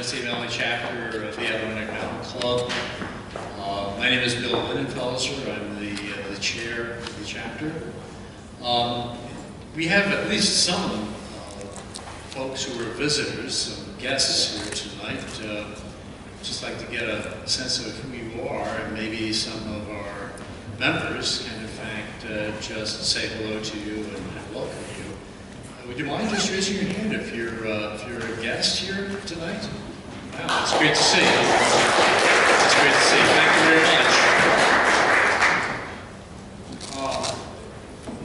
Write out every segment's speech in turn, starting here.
Tennessee Valley chapter of the Adirondack Mountain Club. My name is Bill Linenfelser. I'm the chair of the chapter. We have at least some folks who are visitors, some guests here tonight. Just like to get a sense of who you are, and maybe some of our members can, in fact, just say hello to you and welcome you. Would you mind just raising your hand if you're a guest here tonight? Wow, it's great to see you. It's great to see you. Thank you very much.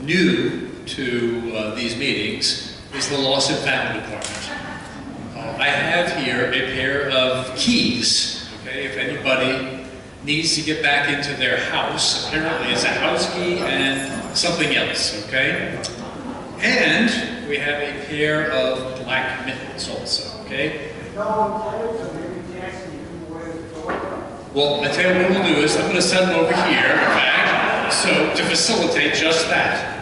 New to these meetings is the Loss and Found department. I have here a pair of keys. Okay, if anybody needs to get back into their house, apparently it's a house key and something else. Okay. And we have a pair of black mittens also, okay? Well, I tell you what we'll do is I'm going to set them over here, in fact, so to facilitate just that.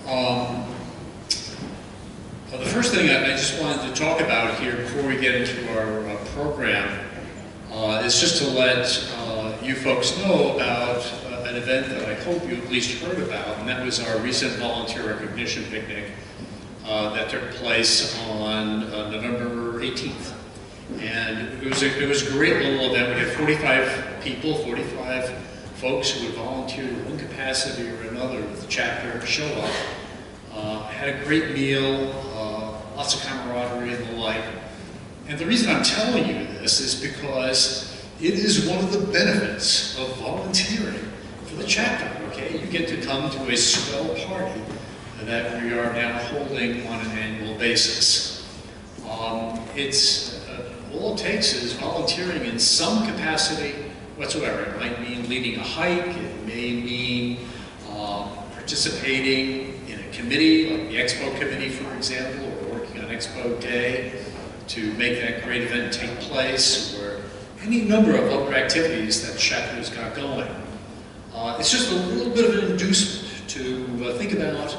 Well, the first thing I just wanted to talk about here before we get into our program is just to let you folks know about an event that I hope you at least heard about, and that was our recent volunteer recognition picnic that took place on November 18th. And it was a great little event. We had 45 people, 45 folks who would volunteer in one capacity or another with the chapter show up. Had a great meal, lots of camaraderie and the like. And the reason I'm telling you this is because it is one of the benefits of volunteering for the chapter, okay? You get to come to a swell party that we are now holding on an annual basis. All it takes is volunteering in some capacity whatsoever. It might mean leading a hike, it may mean participating in a committee, like the Expo Committee, for example, or working on Expo Day to make that great event take place, or any number of other activities that the chapter's got going. It's just a little bit of an inducement to think about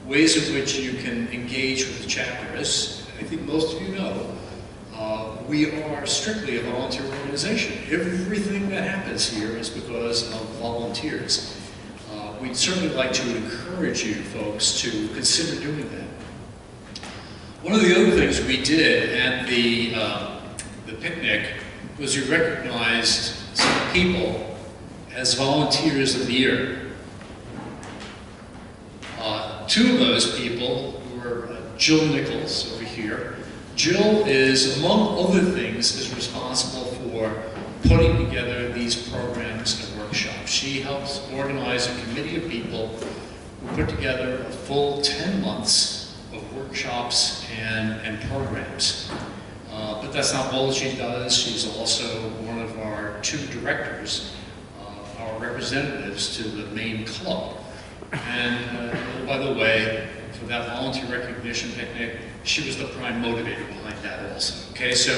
ways in which you can engage with the chapter. As I think most of you know, we are strictly a volunteer organization. Everything that happens here is because of volunteers. We'd certainly like to encourage you folks to consider doing that. One of the other things we did at the picnic was we recognized some people as volunteers of the year. Two of those people were Jill Nichols over here. Jill is, among other things, is responsible for putting together these programs and workshops. She helps organize a committee of people who put together a full 10 months of workshops and programs. But that's not all she does. She's also one of our two directors, our representatives to the main club. And by the way, for that volunteer recognition picnic, she was the prime motivator behind that also. Okay, so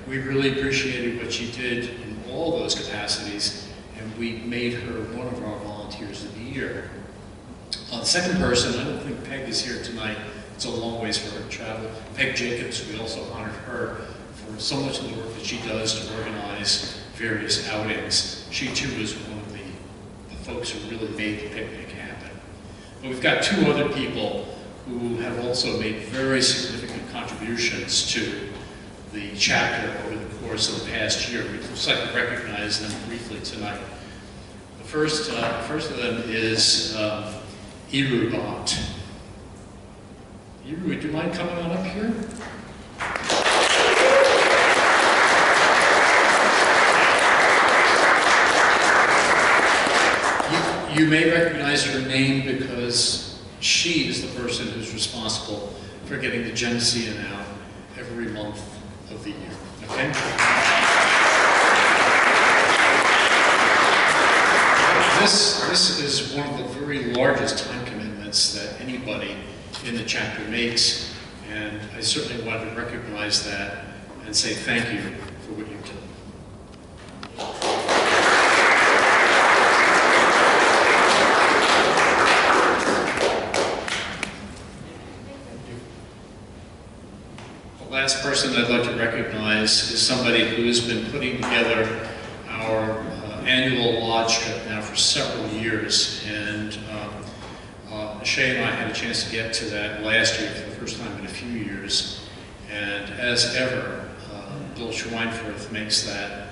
we really appreciated what she did in all those capacities, and we made her one of our volunteers of the year. The second person, I don't think Peg is here tonight. It's a long ways for her to travel. Peg Jacobs, we also honored her for so much of the work that she does to organize various outings. She too is one of the folks who really made the picnic happen. But we've got two other people who have also made very significant contributions to the chapter over the course of the past year. We'd just like to recognize them briefly tonight. The first of them is Iru Bont. Iru, would you mind coming on up here? You may recognize her name because she is the person who's responsible for getting the Geneseo out every month of the year. Okay? This is one of the very largest time commitments that anybody in the chapter makes, and I certainly want to recognize that and say thank you for what you've done. last person I'd like to recognize is somebody who has been putting together our annual lodge trip now for several years, and Shay and I had a chance to get to that last year for the first time in a few years, and as ever, Bill Schweinfurth makes that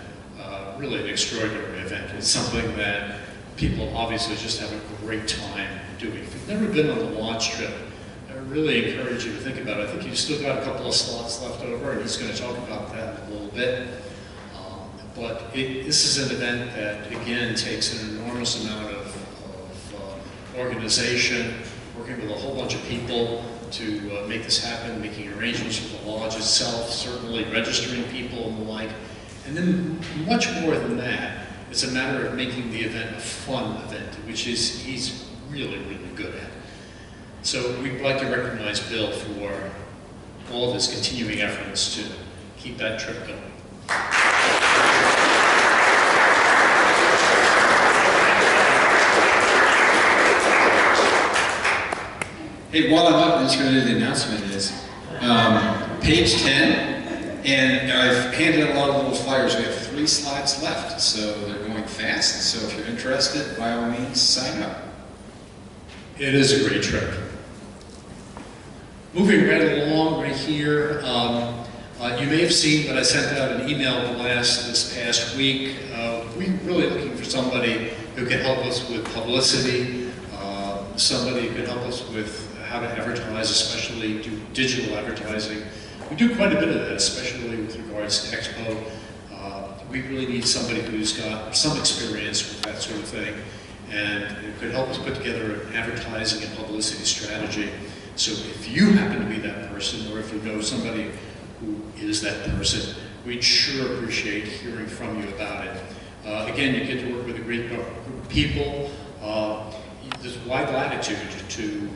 really an extraordinary event. It's something that people obviously just have a great time doing. If you've never been on a lodge trip, I really encourage you to think about it. I think you've still got a couple of slots left over, and he's going to talk about that in a little bit. But this is an event that, again, takes an enormous amount of organization, working with a whole bunch of people to make this happen, making arrangements for the lodge itself, certainly registering people and the like. And then much more than that, it's a matter of making the event a fun event, which he's really, really good at. So we'd like to recognize Bill for all of his continuing efforts to keep that trip going. Hey, while I'm up, I'm just going to do the announcement is page 10, and I've handed out a lot of little flyers. We have 3 slides left, so they're going fast. So if you're interested, by all means, sign up. It is a great trip. Moving right along right here, you may have seen, but I sent out an email blast this past week. We're really looking for somebody who can help us with publicity, somebody who can help us with how to advertise, especially do digital advertising. We do quite a bit of that, especially with regards to Expo. We really need somebody who's got some experience with that sort of thing, and it could help us put together an advertising and publicity strategy. So if you happen to be that person, or if you know somebody who is that person, we'd sure appreciate hearing from you about it. Again, you get to work with a great group of people. There's wide latitude to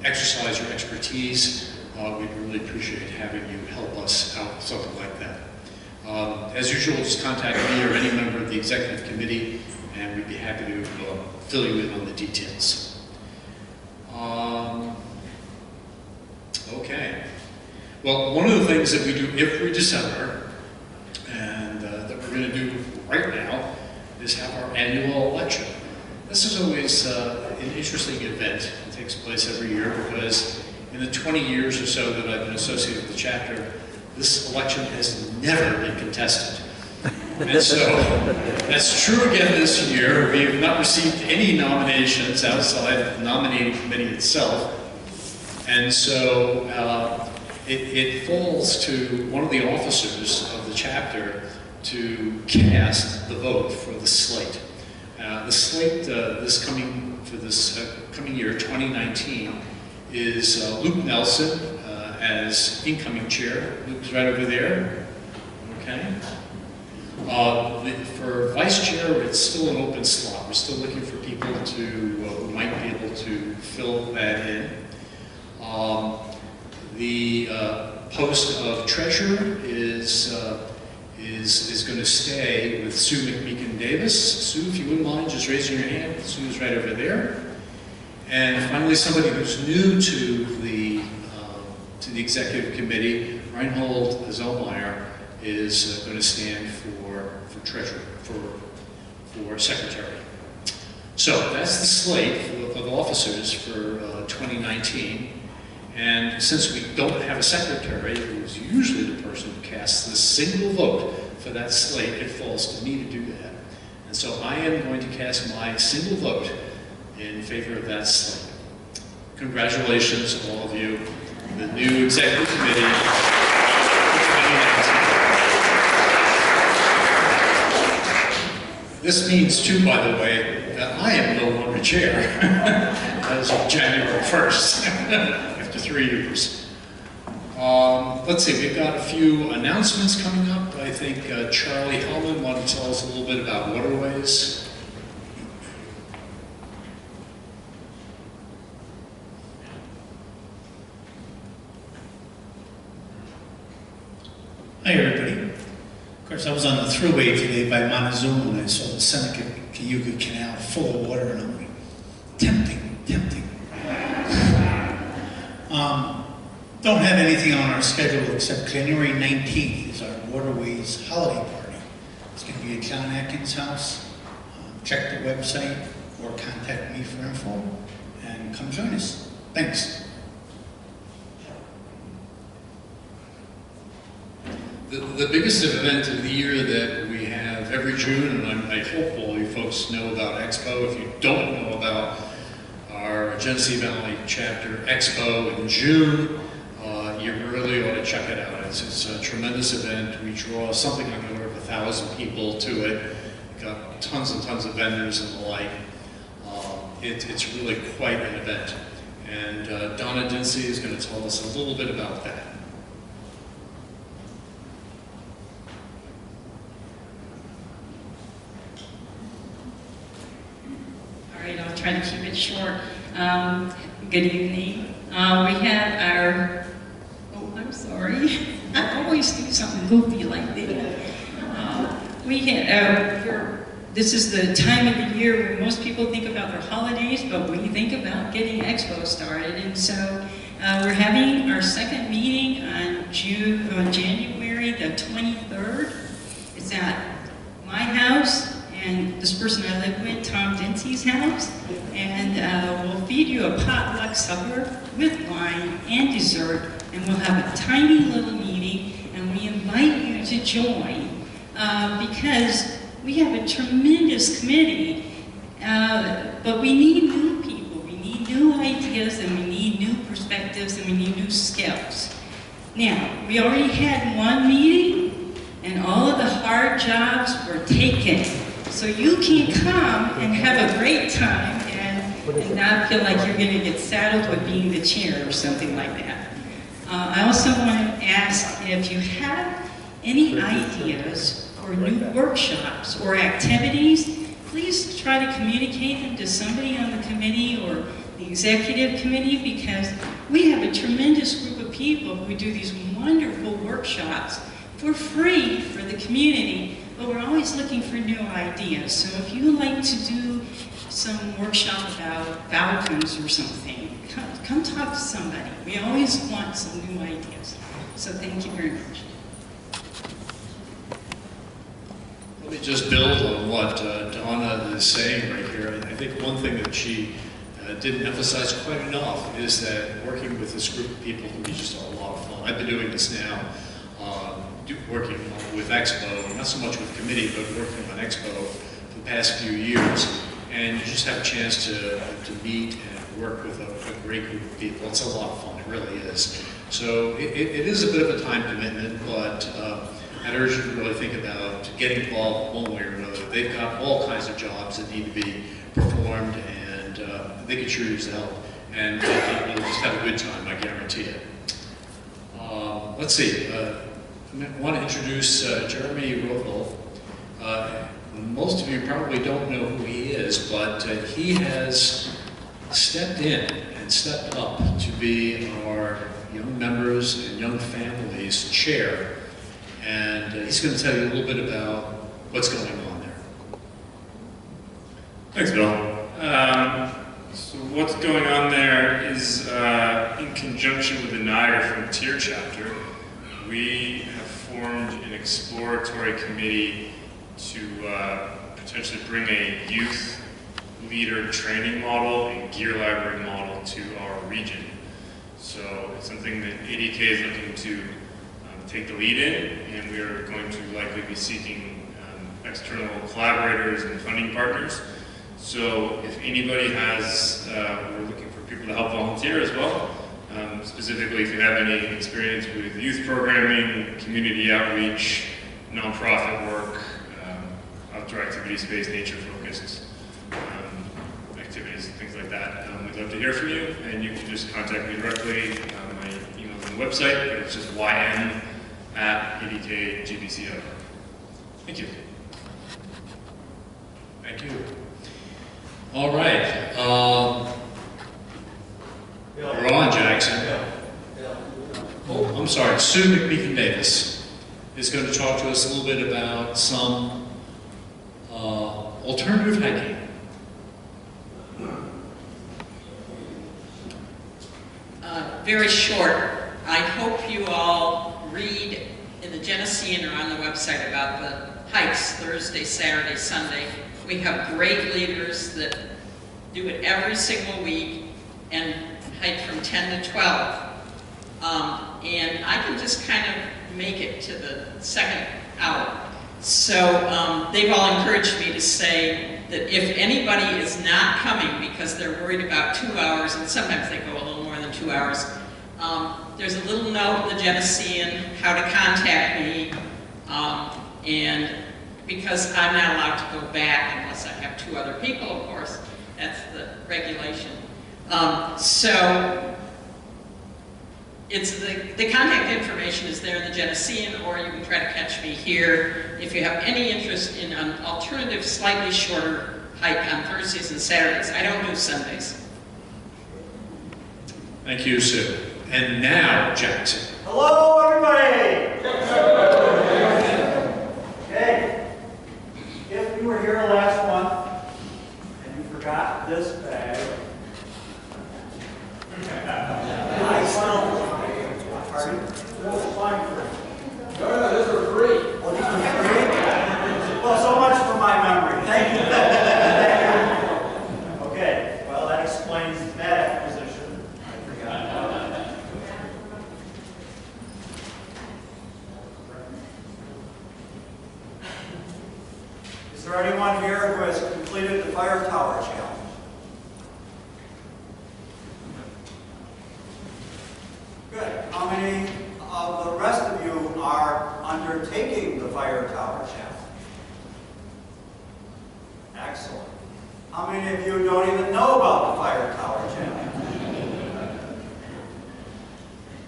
exercise your expertise. We'd really appreciate having you help us out with something like that. As usual, just contact me or any member of the executive committee, and we'd be happy to fill you in on the details. Okay. Well, one of the things that we do every December, and that we're going to do right now, is have our annual election. This is always an interesting event. It takes place every year because in the 20 years or so that I've been associated with the chapter, this election has never been contested. And so that's true again this year. We have not received any nominations outside of the nominating committee itself. And so it falls to one of the officers of the chapter to cast the vote for the slate. The slate for this coming year, 2019, is Luke Nelson as incoming chair. Luke's right over there. Okay. For vice chair, it's still an open slot. We're still looking for people who might be able to fill that in. The post of treasurer is going to stay with Sue McMeekin-Davis. Sue, if you wouldn't mind just raising your hand. Sue's right over there. And finally, somebody who's new to the executive committee, Reinhold Zellmeyer, is going to stand for treasurer, for secretary. So that's the slate of officers for 2019. And since we don't have a secretary, who's usually the person who casts the single vote for that slate, it falls to me to do that. And so I am going to cast my single vote in favor of that slate. Congratulations, all of you, the new executive committee for 2019. This means, too, by the way, that I am no longer chair as of January 1st, after 3 years. Let's see, we've got a few announcements coming up. I think Charlie Hellman wanted to tell us a little bit about waterways. Hi, everybody. Of course, I was on the thruway today by Montezuma and I saw the Seneca Cayuga Canal full of water, and I'm like, tempting, tempting. Don't have anything on our schedule except January 19th is our Waterways Holiday Party. It's going to be at John Atkins' house. Check the website or contact me for info and come join us. Thanks. The biggest event of the year that we have every June, and I hope all you folks know about Expo. If you don't know about our Genesee Valley Chapter Expo in June, you really ought to check it out. It's a tremendous event. We draw something like over 1,000 people to it. We've got tons and tons of vendors and the like. It's really quite an event. And Donna Dinsey is going to tell us a little bit about that. All right, I'll try to keep it short. Good evening. We have our, oh, I'm sorry. I always do something goofy like that. This is the time of the year where most people think about their holidays, but we think about getting Expo started. And so we're having our second meeting on January the 23rd. It's at my house and this person I live with, Tom Dinsey's house. And we'll feed you a potluck supper with wine and dessert. And we'll have a tiny little meeting, and we invite you to join because we have a tremendous committee, but we need new people, we need new ideas, and we need new perspectives, and we need new skills. Now, we already had one meeting, and all of the hard jobs were taken. So you can come and have a great time and not feel like you're going to get saddled with being the chair or something like that. I also want to ask if you have any ideas or new workshops or activities, please try to communicate them to somebody on the committee or the executive committee, because we have a tremendous group of people who do these wonderful workshops for free for the community, but we're always looking for new ideas. So if you would like to do some workshop about falcons or something, come talk to somebody. We always want some new ideas. So thank you very much. Let me just build on what Donna is saying right here. I think one thing that she didn't emphasize quite enough is that working with this group of people can be just a lot of fun. I've been doing this now, working with Expo, not so much with committee, but working on Expo for the past few years. And you just have a chance to meet and work with a great group of people. It's a lot of fun, it really is. So it is a bit of a time commitment, but I'd urge you to really think about getting involved one way or another. They've got all kinds of jobs that need to be performed, and they can sure use the help. And you'll just have a good time, I guarantee it. Let's see, I want to introduce Jeremy Rothel. Most of you probably don't know who he is, but he has stepped in and stepped up to be our young members and young families chair. And he's going to tell you a little bit about what's going on there. Thanks, Bill. So what's going on there is in conjunction with the Niagara Frontier chapter, we have formed an exploratory committee to potentially bring a youth leader training model and gear library model to our region. So it's something that ADK is looking to take the lead in, and we are going to likely be seeking external collaborators and funding partners. So if anybody has, we're looking for people to help volunteer as well. Specifically, if you have any experience with youth programming, community outreach, nonprofit work, outdoor activities, space, nature-focused activities, things like that, we'd love to hear from you, and you can just contact me directly. My email's on the website, but it's just ym@adkgbc.org. Thank you. Thank you. All right. Ron Jackson. Oh, I'm sorry. Sue McBeacon-Davis is going to talk to us a little bit about some alternative hiking. Very short. I hope you all read in the Genessean or on the website about the hikes Thursday, Saturday, Sunday. We have great leaders that do it every single week and hike from 10 to 12. And I can just kind of make it to the second hour. So they've all encouraged me to say that if anybody is not coming because they're worried about 2 hours, and sometimes they go a little more than 2 hours, there's a little note in the Genessean how to contact me, and because I'm not allowed to go back unless I have 2 other people, of course, that's the regulation. So it's the contact information is there in the Genessean, or you can try to catch me here if you have any interest in an alternative, slightly shorter hike on Thursdays and Saturdays. I don't do Sundays. Thank you, Sue. And now, Jackson. Hello, everybody! Okay, if you were here last month and you forgot this bag, I still... Pardon? Those fine for you. No, those are free. Well, these are free? Well, so much for my memory. Thank you. Okay, well, that explains that acquisition. I forgot about that. Is there anyone here who has completed the fire tower challenge? Good. How many of the rest of you are undertaking the fire tower challenge? Excellent. How many of you don't even know about the fire tower challenge?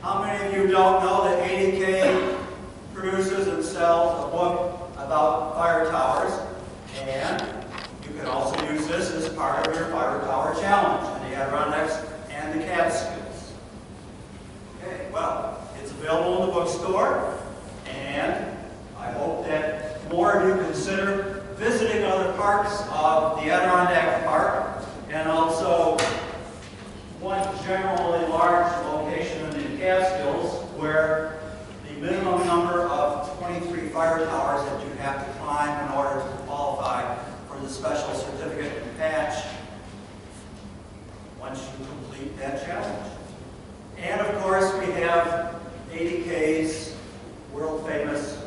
How many of you don't know that ADK produces and sells a book about fire towers? And you can also use this as part of your fire tower challenge, and the Adirondacks and the Catskills. Okay, well, it's available in the bookstore, and I hope that more of you consider visiting other parts of the Adirondack Park, and also one generally large location in the Catskills where the minimum number of 23 fire towers that you have to climb in order to qualify for the special certificate and patch once you complete that challenge. And of course, we have ADK's world-famous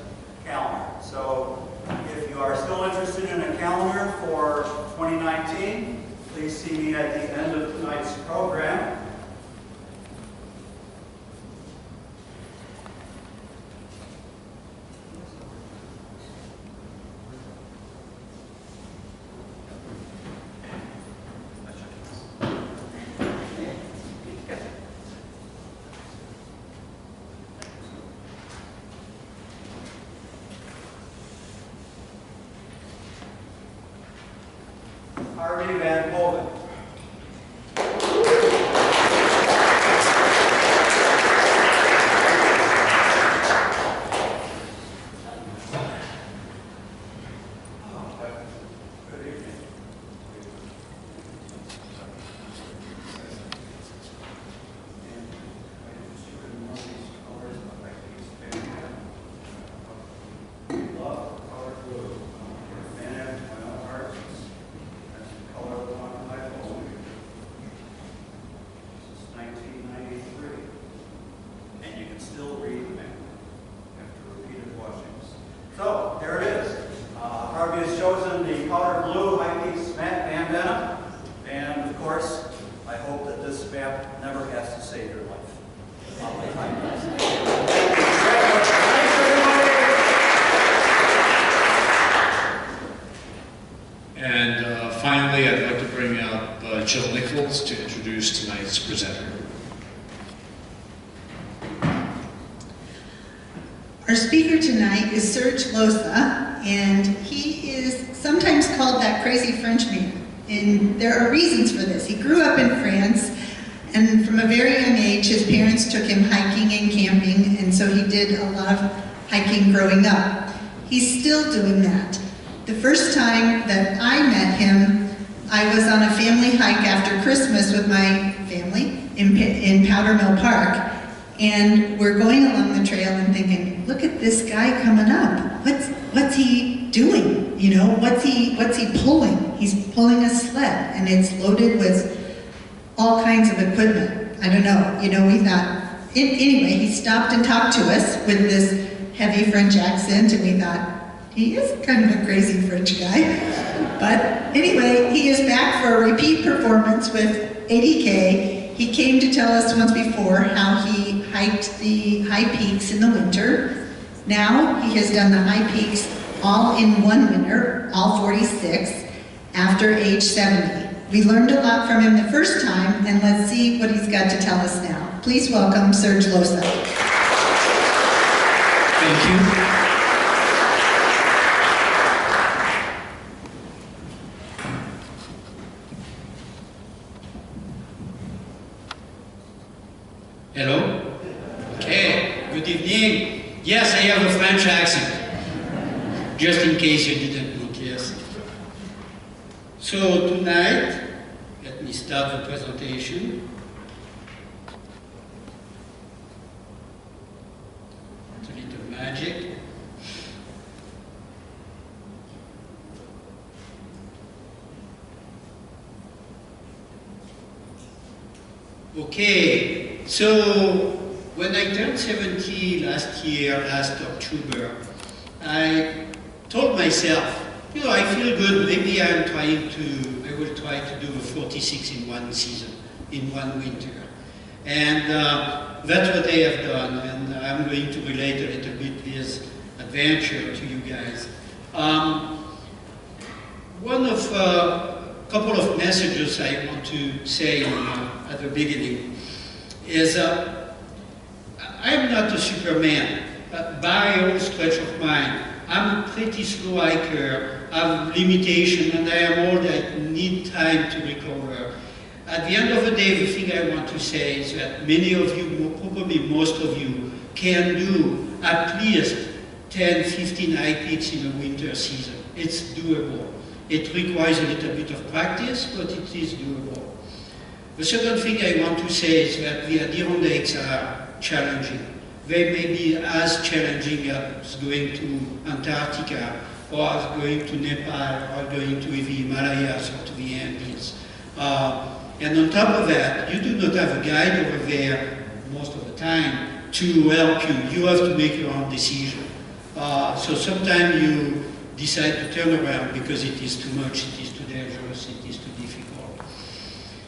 calendar. So if you are still interested in a calendar for 2019, please see me at the end of tonight's program. Harvey Van Hoven. Good evening. Love, color blue. Man, my own heart. Color of the one I hold. This is 1993. And you can still read them after repeated washings. So, there it is. Harvey has chosen the powder blue high-piece matte bandana. And of course, I hope that this map never has to save your life. And finally, I'd like to bring up Jill Nichols to introduce tonight's presenter. Our speaker tonight is Serge Lossa, and he is sometimes called that crazy French man. And there are reasons for this. He grew up in France, and from a very young age, his parents took him hiking and camping, and so he did a lot of hiking growing up. He's still doing that. The first time that I met him, I was on a family hike after Christmas with my family in Powder Mill Park, And we're going along the trail and thinking, look at this guy coming up. What's he doing? You know, what's he pulling? He's pulling a sled, and it's loaded with all kinds of equipment. I don't know. You know, we thought. Anyway, he stopped and talked to us with this heavy French accent, and we thought, he is kind of a crazy French guy. But anyway, he is back for a repeat performance with ADK. He came to tell us once before how he hiked the high peaks in the winter. Now he has done the high peaks all in one winter, all 46, after age 70. We learned a lot from him the first time, and let's see what he's got to tell us now. Please welcome Serge Lossa. Thank you. Hello? Okay, good evening. Yes, I have a French accent. Just in case you didn't notice. So tonight, let me start the presentation. It's a little magic. Okay, so when I turned 70 last year, last October, I told myself, you know, I feel good, maybe I will try to do the 46 in one season, in one winter. And that's what I have done, and I'm going to relate a little bit this adventure to you guys. Couple of messages I want to say at the beginning is I'm not a Superman. By all stretch of mind, I'm a pretty slow hiker, I have limitation, and I am old, I need time to recover. At the end of the day, the thing I want to say is that many of you, probably most of you, can do at least 10, 15 high peaks in a winter season. It's doable. It requires a little bit of practice, but it is doable. The second thing I want to say is that the Adirondacks are challenging. They may be as challenging as going to Antarctica, or as going to Nepal, or going to the Himalayas, or to the Andes. And on top of that, you do not have a guide over there most of the time to help you. You have to make your own decision. So sometimes you decide to turn around because it is too much, it is too dangerous, it is too difficult.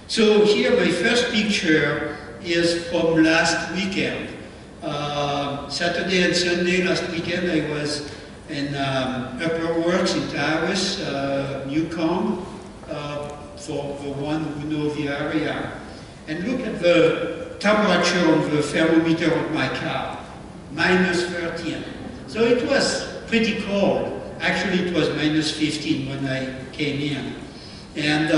So here my first picture is from last weekend. Saturday and Sunday last weekend I was in Upper Works in Taos, Newcomb, for the one who knows the area. And look at the temperature on the thermometer of my car, minus 13. So it was pretty cold. Actually, it was minus 15 when I came in. And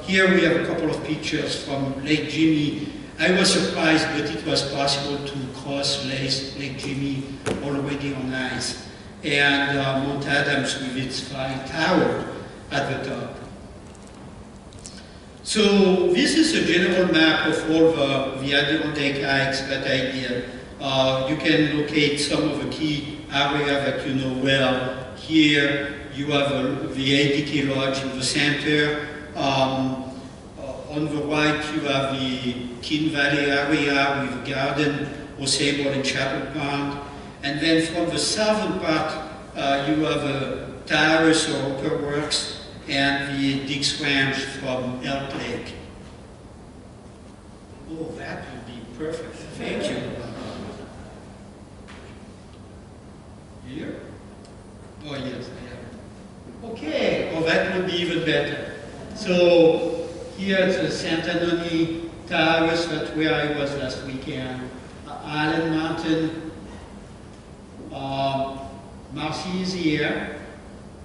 here we have a couple of pictures from Lake Jimmy. I was surprised, but it was possible to cross Lake Jimmy already on ice. And Mount Adams with its flying tower at the top. So this is a general map of all the Adirondack hikes that I did. You can locate some of the key areas that you know well. Here you have the ADK Lodge in the center. On the right you have the Kin Valley area with Garden, Osable, and Chapel Pond. And then from the southern part you have Taos or Upper Works and the Dix Ranch from Elk Lake. Oh, that would be perfect. Thank you. Here? Oh, yes, I have it. Okay, well, that would be even better. So, here at the St. Anthony Taos, that's where I was last weekend. Allen Mountain, Marcy is here,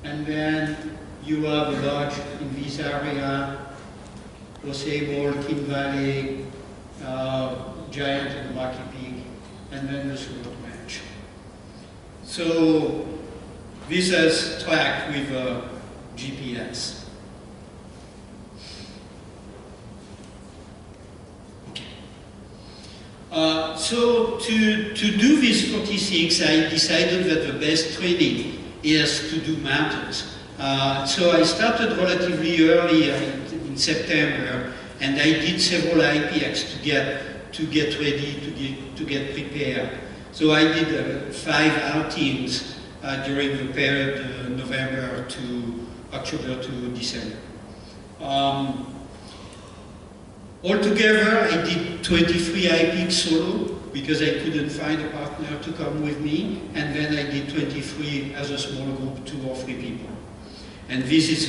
and then you have a lodge in this area, Osable, Kin Valley, Giant and Rocky Peak, and then the Sword Ranch. So this is tracked with GPS. Okay. So to do this 46, I decided that the best training is to do mountains. So I started relatively early in September, and I did several IPX to get ready, to get prepared. So I did 5 outings during the period November to October to December. Altogether, I did 23 IPX solo because I couldn't find a partner to come with me, and then I did 23 as a small group, 2 or 3 people. And this is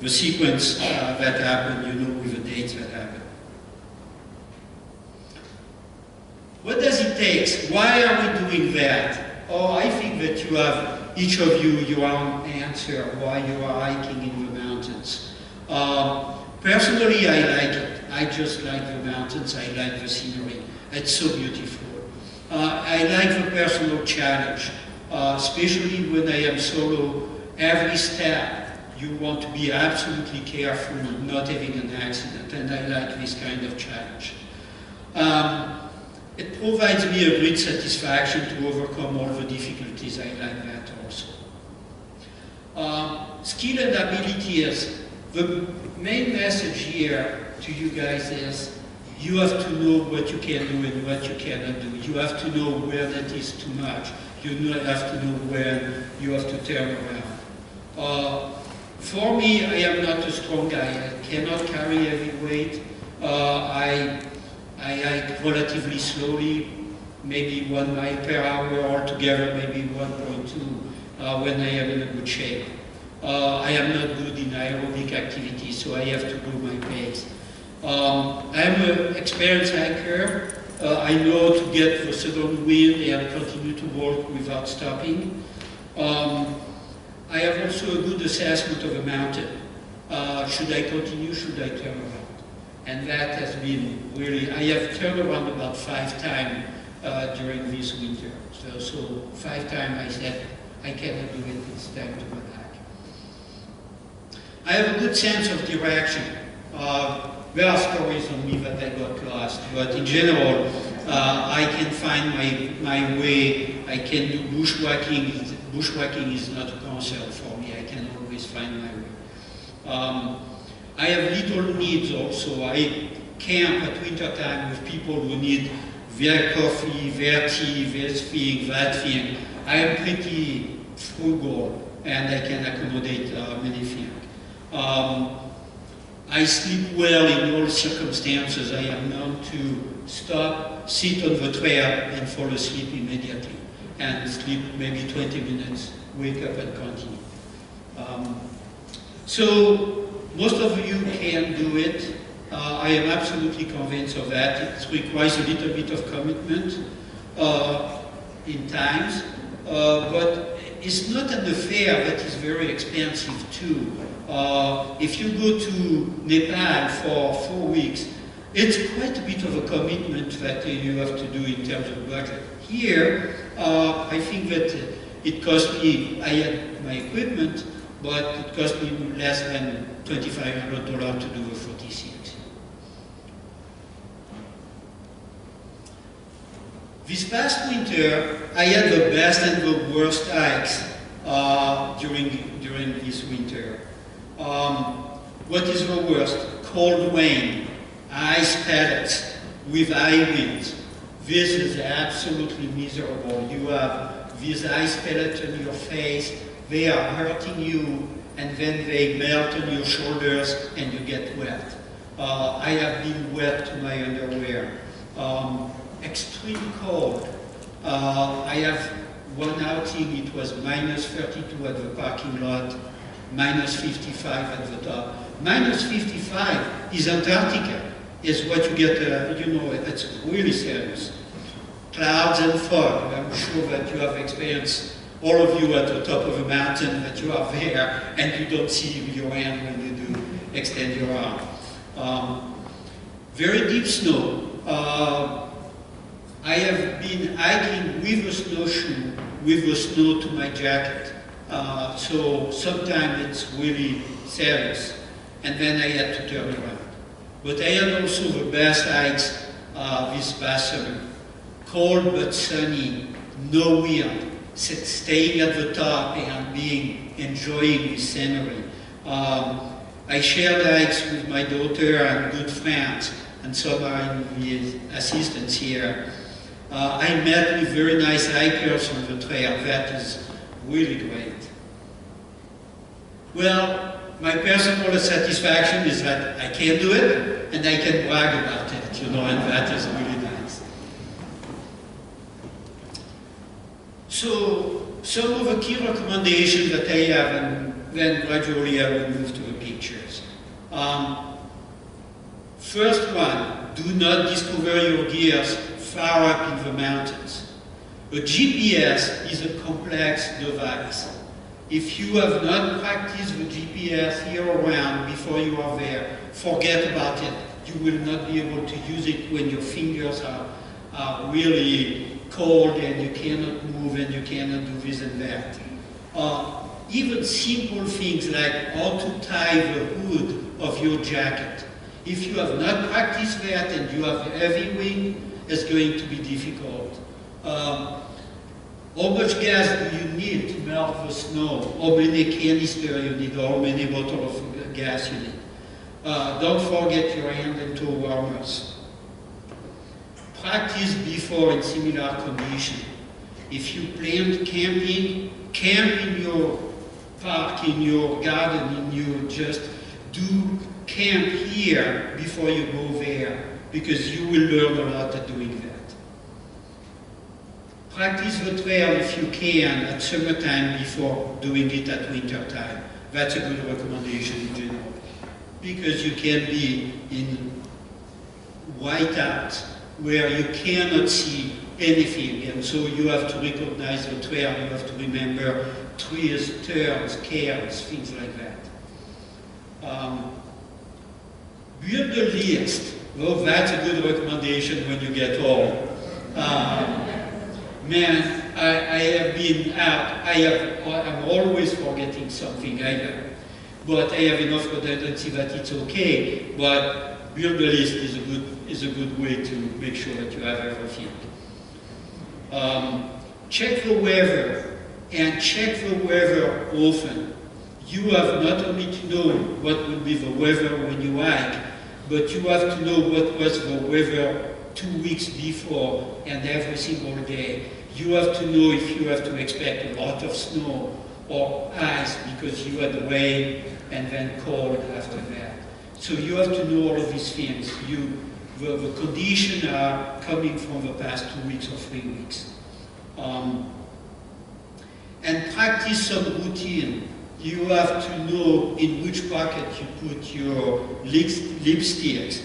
the sequence that happened, you know, with the dates that happened. What does it take? Why are we doing that? Oh, I think that you have, each of you, your own answer why you are hiking in the mountains. Personally, I like it. I just like the mountains, I like the scenery. It's so beautiful. I like the personal challenge, especially when I am solo. Every step, you want to be absolutely careful not having an accident, and I like this kind of challenge. It provides me a great satisfaction to overcome all the difficulties. I like that also. Skill and ability is, the main message here to you guys is, you have to know what you can do and what you cannot do. You have to know where that is too much. You have to know when you have to turn around. For me, I am not a strong guy. I cannot carry heavy weight. I hike relatively slowly, maybe 1 mile per hour, altogether maybe 1.2 when I am in a good shape. I am not good in aerobic activity, so I have to go my pace. I am an experienced hiker. I know to get the second wind and continue to walk without stopping. I have also a good assessment of a mountain. Should I continue, should I turn around? And that has been really, I have turned around about 5 times during this winter. So 5 times I said, I cannot do it, it's time to go back. I have a good sense of direction. There are stories on me that I got lost, but in general, I can find my way. I can do bushwhacking. Bushwhacking is not a concern for me. I can always find my way. I have little needs also. I camp at winter time with people who need their coffee, their tea, this thing, that thing. I am pretty frugal and I can accommodate many things. I sleep well in all circumstances. I am known to stop, sit on the trail and fall asleep immediately and sleep maybe 20 minutes, wake up and continue. So most of you can do it. I am absolutely convinced of that. It requires a little bit of commitment in times, but it's not an affair that is very expensive too. If you go to Nepal for 4 weeks, it's quite a bit of a commitment that you have to do in terms of budget. Here, I think that it cost me, I had my equipment, but it cost me less than $2,500 to do the 46. This past winter, I had the best and the worst hikes during this winter. What is the worst? Cold rain, ice pellets with high winds. This is absolutely miserable. You have these ice pellets on your face, they are hurting you, and then they melt on your shoulders and you get wet. I have been wet to my underwear. Extreme cold. I have one outing, it was minus 32 at the parking lot, minus 55 at the top. Minus 55 is Antarctica, is what you get, you know, it's really serious. Clouds and fog. I'm sure that you have experienced, all of you at the top of a mountain, that you are there and you don't see your hand when you do extend your arm. Very deep snow. I have been hiking with a snowshoe, with the snow to my jacket. So sometimes it's really serious. And then I had to turn around. But I had also the best hikes this past summer. Cold but sunny, no wind, staying at the top and enjoying the scenery. I shared hikes with my daughter and good friends, and some are in the assistants here. I met with very nice hikers on the trail. That is really great. Well, my personal satisfaction is that I can do it, and I can brag about it, you know, and that is really nice. So, some of the key recommendations that I have, and then gradually I will move to the pictures. First one, do not discover your gears far up in the mountains. A GPS is a complex device. If you have not practiced the GPS here around before you are there, forget about it. You will not be able to use it when your fingers are really cold and you cannot move and you cannot do this and that. Even simple things like how to tie the hood of your jacket. If you have not practiced that and you have heavy wind, it's going to be difficult. How much gas do you need to melt the snow? How many canister you need? How many bottles of gas you need? Don't forget your hand and toe warmers. Practice before in similar condition. If you plan camping, camp in your park, in your garden, just do camp here before you go there, because you will learn a lot at doing that. Practice the trail if you can at summertime before doing it at winter time. That's a good recommendation in general, because you can be in whiteout where you cannot see anything, and so you have to recognize the trail, you have to remember trees, turns, cairns, things like that. Build a list. Well, that's a good recommendation when you get home. Man, I have been out, I'm always forgetting something, but I have enough redundancy that it's okay, but build a list is a good way to make sure that you have everything. Check the weather, and check the weather often. You have not only to know what will be the weather when you hike, but you have to know what was the weather 2 weeks before and every single day. You have to know if you have to expect a lot of snow or ice because you had rain and then cold after that. So you have to know all of these things. The conditions are coming from the past 2 weeks or 3 weeks. And practice some routine. You have to know in which pocket you put your lipsticks,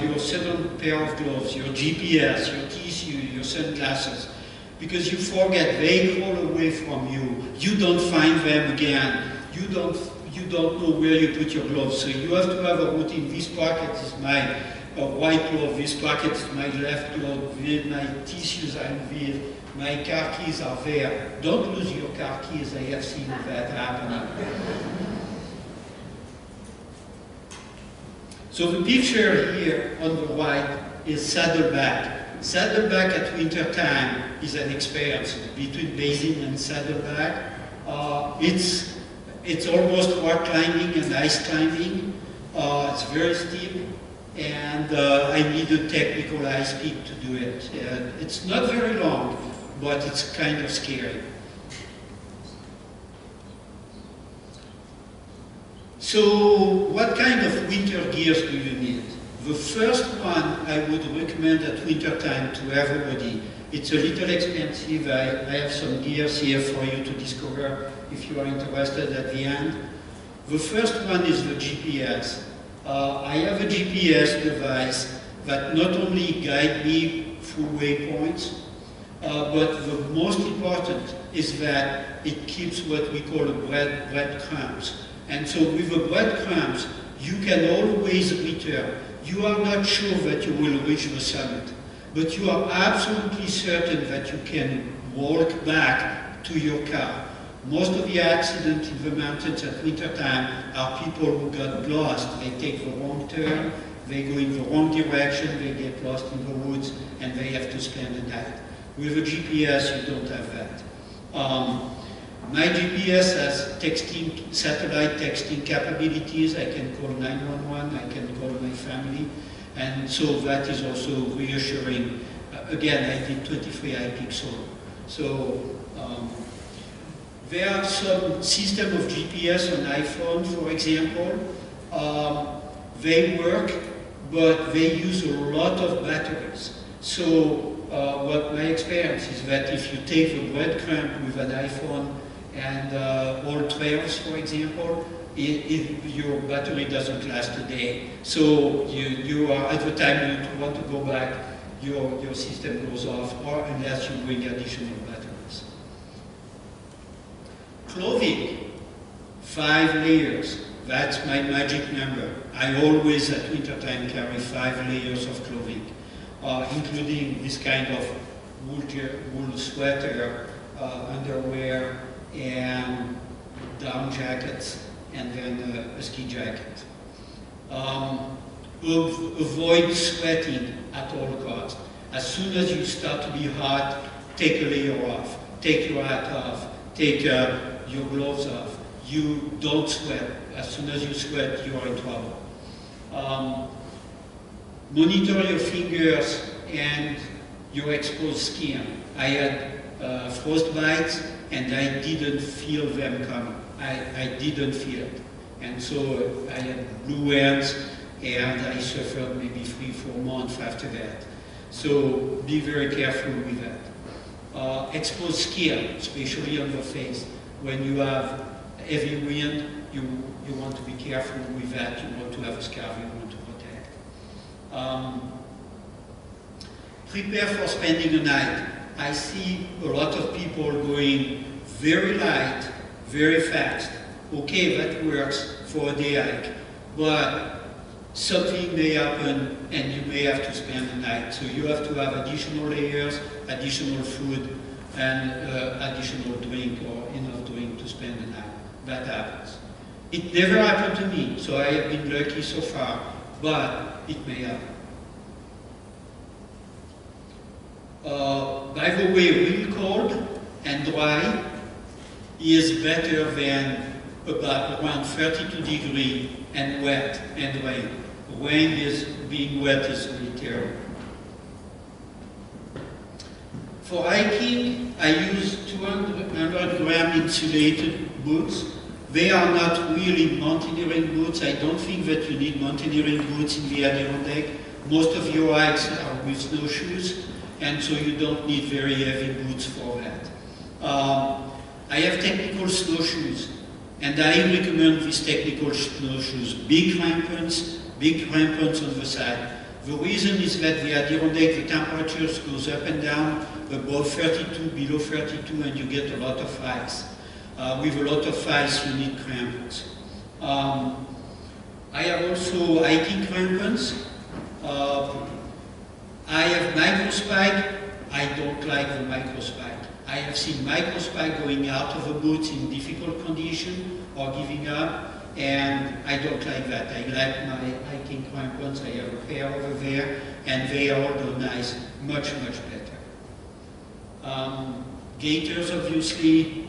your second pair of gloves, your GPS, your tissue, your sunglasses. Because you forget, they crawl away from you. You don't find them again. You don't know where you put your gloves. So you have to have a routine. This pocket is my white glove. This pocket is my left glove. My tissues are in my car keys are there. Don't lose your car keys. I have seen that happening. So the picture here on the right is saddleback. Saddleback at winter time is an experience between basin and saddleback. It's almost rock climbing and ice climbing. It's very steep, and I need a technical ice peak to do it. It's not very long, but it's kind of scary. So what kind of winter gears do you need? The first one I would recommend at winter time to everybody. It's a little expensive. I have some gears here for you to discover if you are interested at the end. The first one is the GPS. I have a GPS device that not only guides me through waypoints, but the most important is that it keeps what we call breadcrumbs. And so with the breadcrumbs, you can always return. You are not sure that you will reach the summit, but you are absolutely certain that you can walk back to your car. Most of the accidents in the mountains at winter time are people who got lost. They take the wrong turn, They go in the wrong direction, they get lost in the woods, and they have to spend the night. With a GPS, you don't have that. My GPS has texting, satellite texting capabilities. I can call 911, I can call my family, and so that is also reassuring. Again, I did 23 iPeak solo. So there are some system of GPS on iPhone, for example. They work, but they use a lot of batteries. So what my experience is that if you take the breadcrumb with an iPhone and all trails, for example, your battery doesn't last a day. So you are, at the time you want to go back, your system goes off, or unless you bring additional batteries. Clothing, 5 layers. That's my magic number. I always at wintertime carry 5 layers of clothing, including this kind of wool sweater, underwear, and down jackets, and then a ski jacket. Avoid sweating at all costs. As soon as you start to be hot, take a layer off, take your hat off, take your gloves off. You don't sweat. As soon as you sweat, you are in trouble. Monitor your fingers and your exposed skin. I had frostbites and I didn't feel them coming. I didn't feel it. And so I had blue hands and I suffered maybe 3-4 months after that. So be very careful with that. Exposed skin, especially on the face. When you have heavy wind, you want to be careful with that. You want to have a scarf you want to protect. Prepare for spending a night. I see a lot of people going very light, very fast. Okay, that works for a day hike, but something may happen and you may have to spend the night. So you have to have additional layers, additional food, and additional drink or enough drink to spend the night. That happens. It never happened to me, so I have been lucky so far, but it may happen. By the way, real cold and dry is better than about around 32 degrees and wet and rain. Rain is, being wet is really terrible. For hiking, I use 200 gram insulated boots. They are not really mountaineering boots. I don't think that you need mountaineering boots in the Adirondack. Most of your hikes are with snowshoes, and so you don't need very heavy boots for that. I have technical snowshoes, and I recommend these technical snowshoes. Big crampons on the side. The reason is that the Adirondack, the temperatures goes up and down, above 32, below 32, and you get a lot of ice. With a lot of ice, you need crampons. I have also hiking crampons. I have microspike. I don't like the microspike. I have seen microspike going out of the boots in difficult condition or giving up, and I don't like that. I like my hiking crampons. I have a pair over there, and they are all nice, much, much better. Gaiters, obviously.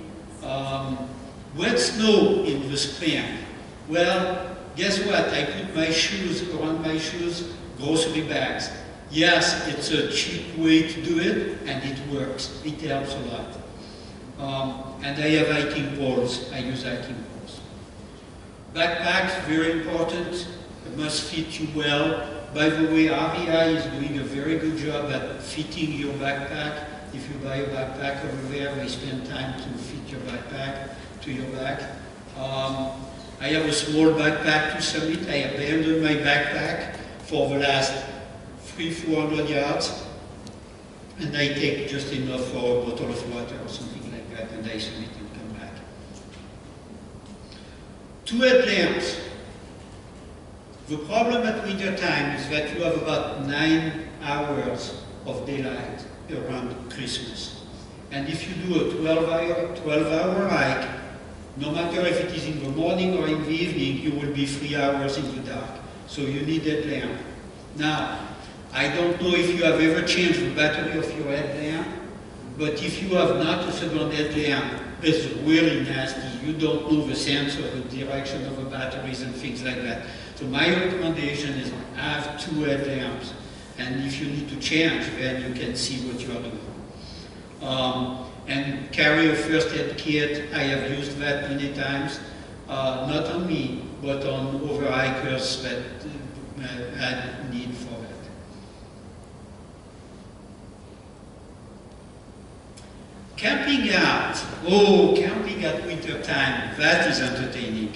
Wet snow in the spring. Well, guess what? I put my shoes, around my shoes, grocery bags. Yes, it's a cheap way to do it, and it works. It helps a lot. And I have hiking poles. I use hiking poles. Backpacks, very important. It must fit you well. By the way, REI is doing a very good job at fitting your backpack. If you buy a backpack over there, they spend time to fit your backpack to your back. I have a small backpack to submit. I abandoned my backpack for the last 300-400 yards, and I take just enough for a bottle of water or something like that, and I submit and come back. 2 headlamps. The problem at winter time is that you have about 9 hours of daylight around Christmas. And if you do a 12-hour hike, no matter if it is in the morning or in the evening, you will be 3 hours in the dark. So you need that lamp. Now, I don't know if you have ever changed the battery of your headlamp, but if you have not a second headlamp, it's really nasty. You don't know the sense of the direction of the batteries and things like that. So my recommendation is have 2 headlamps, and if you need to change, then you can see what you are doing. And carry a first aid kit. I have used that many times, not on me, but on other hikers that had need for it. Camping out. Oh, camping at winter time. That is entertaining.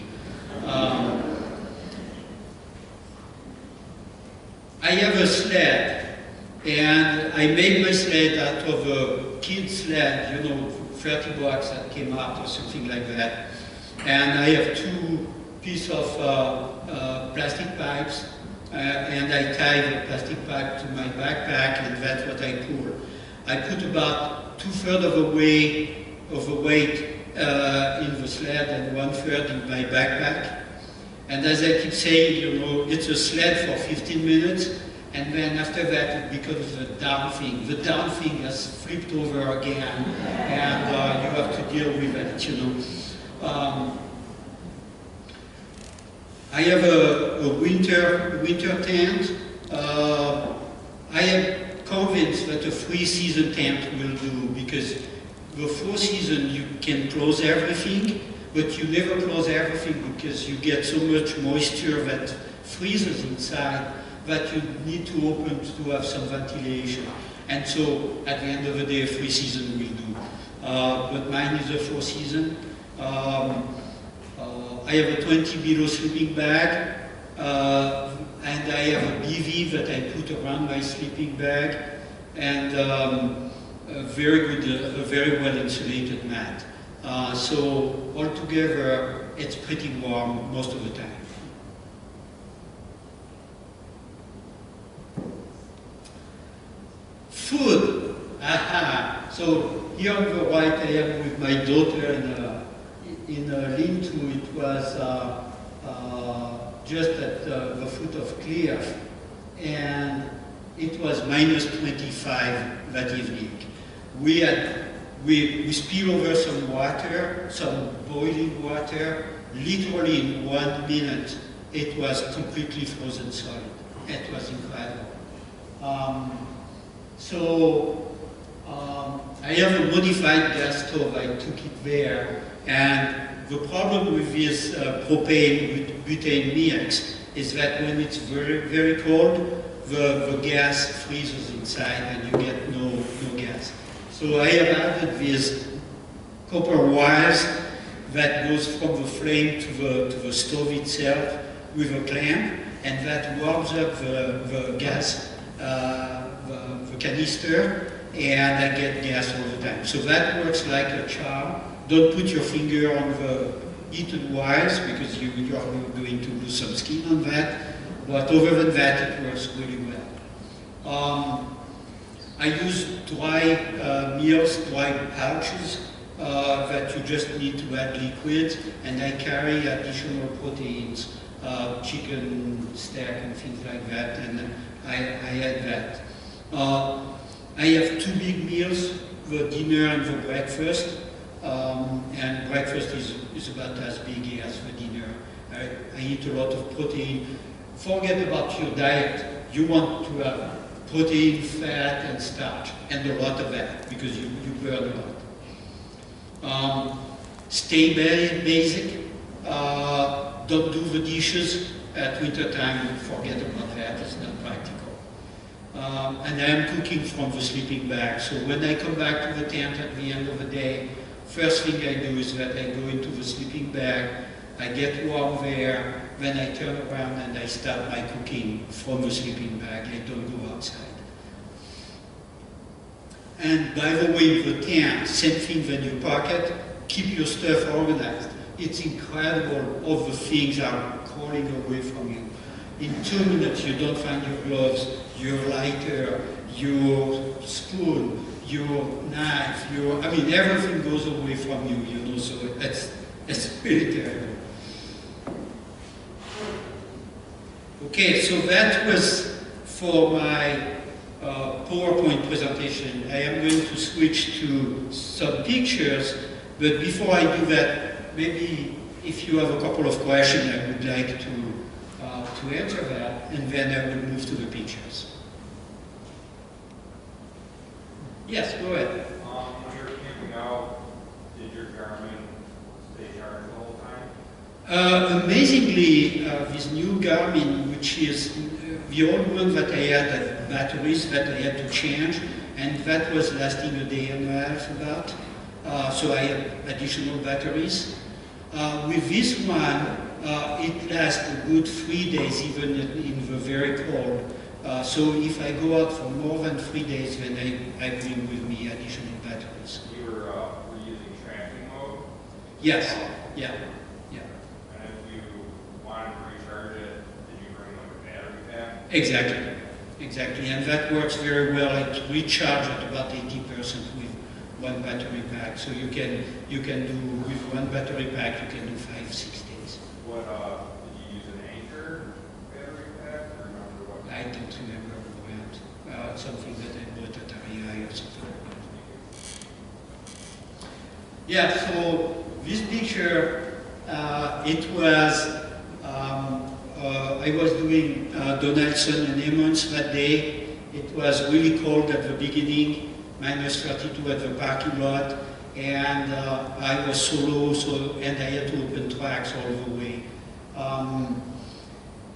I have a sled, and I made my sled out of a kid's sled, you know, 30 bucks that came out or something like that. And I have 2 pieces of plastic pipes, and I tie the plastic pipe to my backpack, and that's what I pull. I put about 2/3 of the weight in the sled and 1/3 in my backpack. And as I keep saying, you know, it's a sled for 15 minutes, and then after that it becomes the down thing. The down thing has flipped over again, and you have to deal with it, you know. I have a winter tent. I am convinced that a 3-season tent will do, because the 4th season you can close everything, but you never close everything because you get so much moisture that freezes inside that you need to open to have some ventilation. And so at the end of the day, a 3-season will do. But mine is a 4-season. I have a 20 below sleeping bag, and I have a BV that I put around my sleeping bag, and a very well insulated mat. So altogether, it's pretty warm most of the time. Food. Aha. So here on the right, I am with my daughter in a lean-to. It was just at the foot of cliff, and it was -25 that evening. We spill over some water, some boiling water. Literally in 1 minute, it was completely frozen solid. It was incredible. I have a modified gas stove. I took it there, and the problem with this propane butane mix is that when it's very cold, the gas freezes inside and you get no gas. So I have added these copper wires that goes from the flame to the stove itself with a clamp, and that warms up the gas, the canister, and I get gas all the time. So that works like a charm. Don't put your finger on the heated wires because you are going to lose some skin on that. But other than that, it works really well. I use dry meals, dry pouches that you just need to add liquid, and I carry additional proteins, chicken stack and things like that, and I add that. I have 2 big meals, the dinner and the breakfast, and breakfast is about as big as the dinner. I eat a lot of protein. Forget about your diet. You want to have protein, fat, and starch, and a lot of that, because you burn a lot. Stay very basic. Don't do the dishes at winter time. Forget about that. It's not practical. And I am cooking from the sleeping bag. So when I come back to the tent at the end of the day, first thing I do is that I go into the sleeping bag, I get warm there, then I turn around and I start my cooking from the sleeping bag. I don't go outside. And by the way, the tent, same thing when you park it, keep your stuff organized. It's incredible all the things are crawling away from you. In 2 minutes, you don't find your gloves, your lighter, your spoon, your knife, everything goes away from you, so it's really terrible. Okay, so that was for my PowerPoint presentation, I am going to switch to some pictures, but before I do that, maybe if you have a couple of questions, I would like to answer that, and then I will move to the pictures. Yes, go ahead. When you were camping out, did your Garmin stay charged the whole time? Amazingly, this new Garmin, which is the old one that I had batteries that I had to change, and that was lasting a day and a half about, so I had additional batteries. With this one, it lasts a good 3 days, even in the very cold. So if I go out for more than 3 days, then I bring with me additional batteries. You were using tracking mode? Yes, yeah. And if you wanted to recharge it, did you bring like a battery pack? Exactly, and that works very well. It recharges at about 80% with one battery pack. So you can do with one battery pack, you can do 5-6 days. What did you use an Anchor battery pack? Or remember what? I don't remember the brand. Something that I bought at REI or something like that. Yeah. So this picture, it was. I was doing Donaldson and Emmons that day. It was really cold at the beginning, -32 at the parking lot, and I was solo, and I had to open tracks all the way.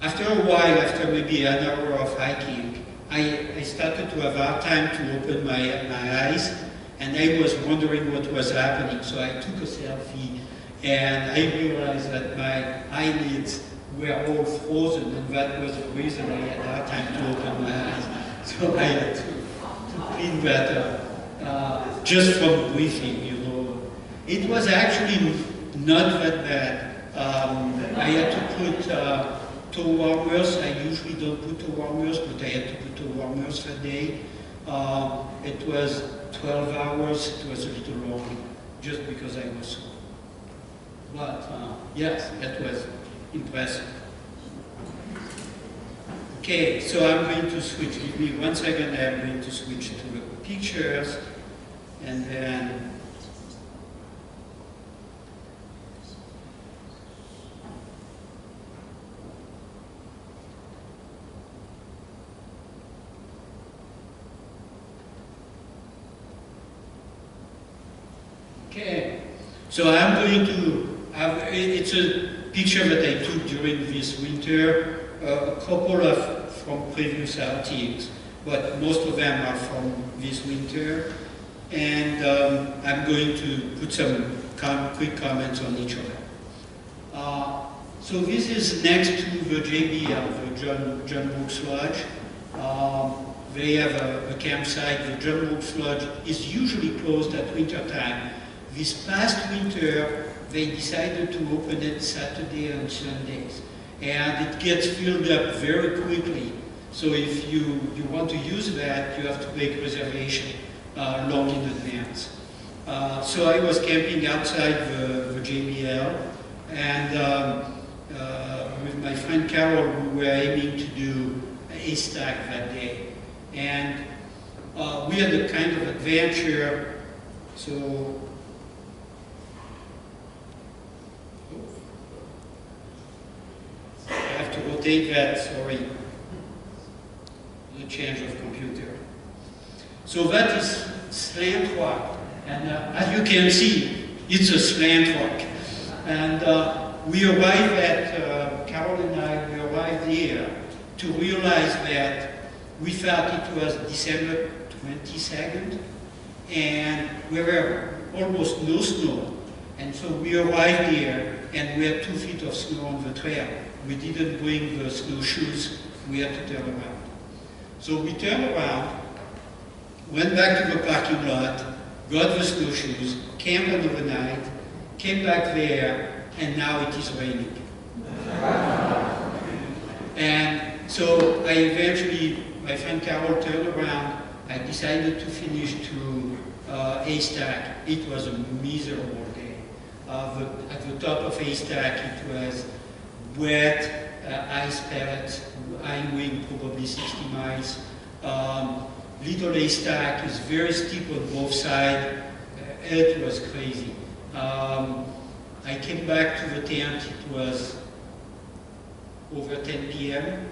After a while, after maybe an hour of hiking, I started to have a hard time to open my eyes, and I was wondering what was happening. So I took a selfie, and I realized that my eyelids were all frozen, and that was the reason I had a hard time to open my eyes. So I had to clean that up, just from breathing, you know. It was actually not that bad. I had to put toe warmers. I usually don't put toe warmers, but I had to put toe warmers that day. It was 12 hours. It was a little long, just because I was so. But yes, that was impressive. Okay, so I'm going to switch. Give me 1 second. I'm going to switch to the pictures, and then. Okay, so I'm going to have, it's a picture that I took during this winter, a couple of from previous outings, but most of them are from this winter, and I'm going to put some quick comments on each of them. So this is next to the JBL, the John Brooks Lodge. They have a campsite. The John Brooks Lodge is usually closed at winter time. This past winter, they decided to open it Saturday and Sundays. And it gets filled up very quickly. So if you want to use that, you have to make reservation long in advance. So I was camping outside the JBL, and with my friend Carol, we were aiming to do a stack that day. And we had a kind of adventure. So I have to rotate that, sorry. The change of computer. So that is slant rock. And as you can see, it's a slant rock. And we arrived at, Carol and I, we arrived here to realize that we thought it was December 22nd, and we were almost no snow. And so we arrived here, and we had 2 feet of snow on the trail. We didn't bring the snowshoes, we had to turn around. So we turned around, went back to the parking lot, got the snowshoes, camped overnight, came back there, and now it is raining. And so I eventually, my friend Carol turned around, I decided to finish to A-Stack. It was a miserable day. At the top of A-Stack, it was wet, ice pellets, highway probably 60 miles. Little haystack is very steep on both sides. It was crazy. I came back to the tent, it was over 10 p.m.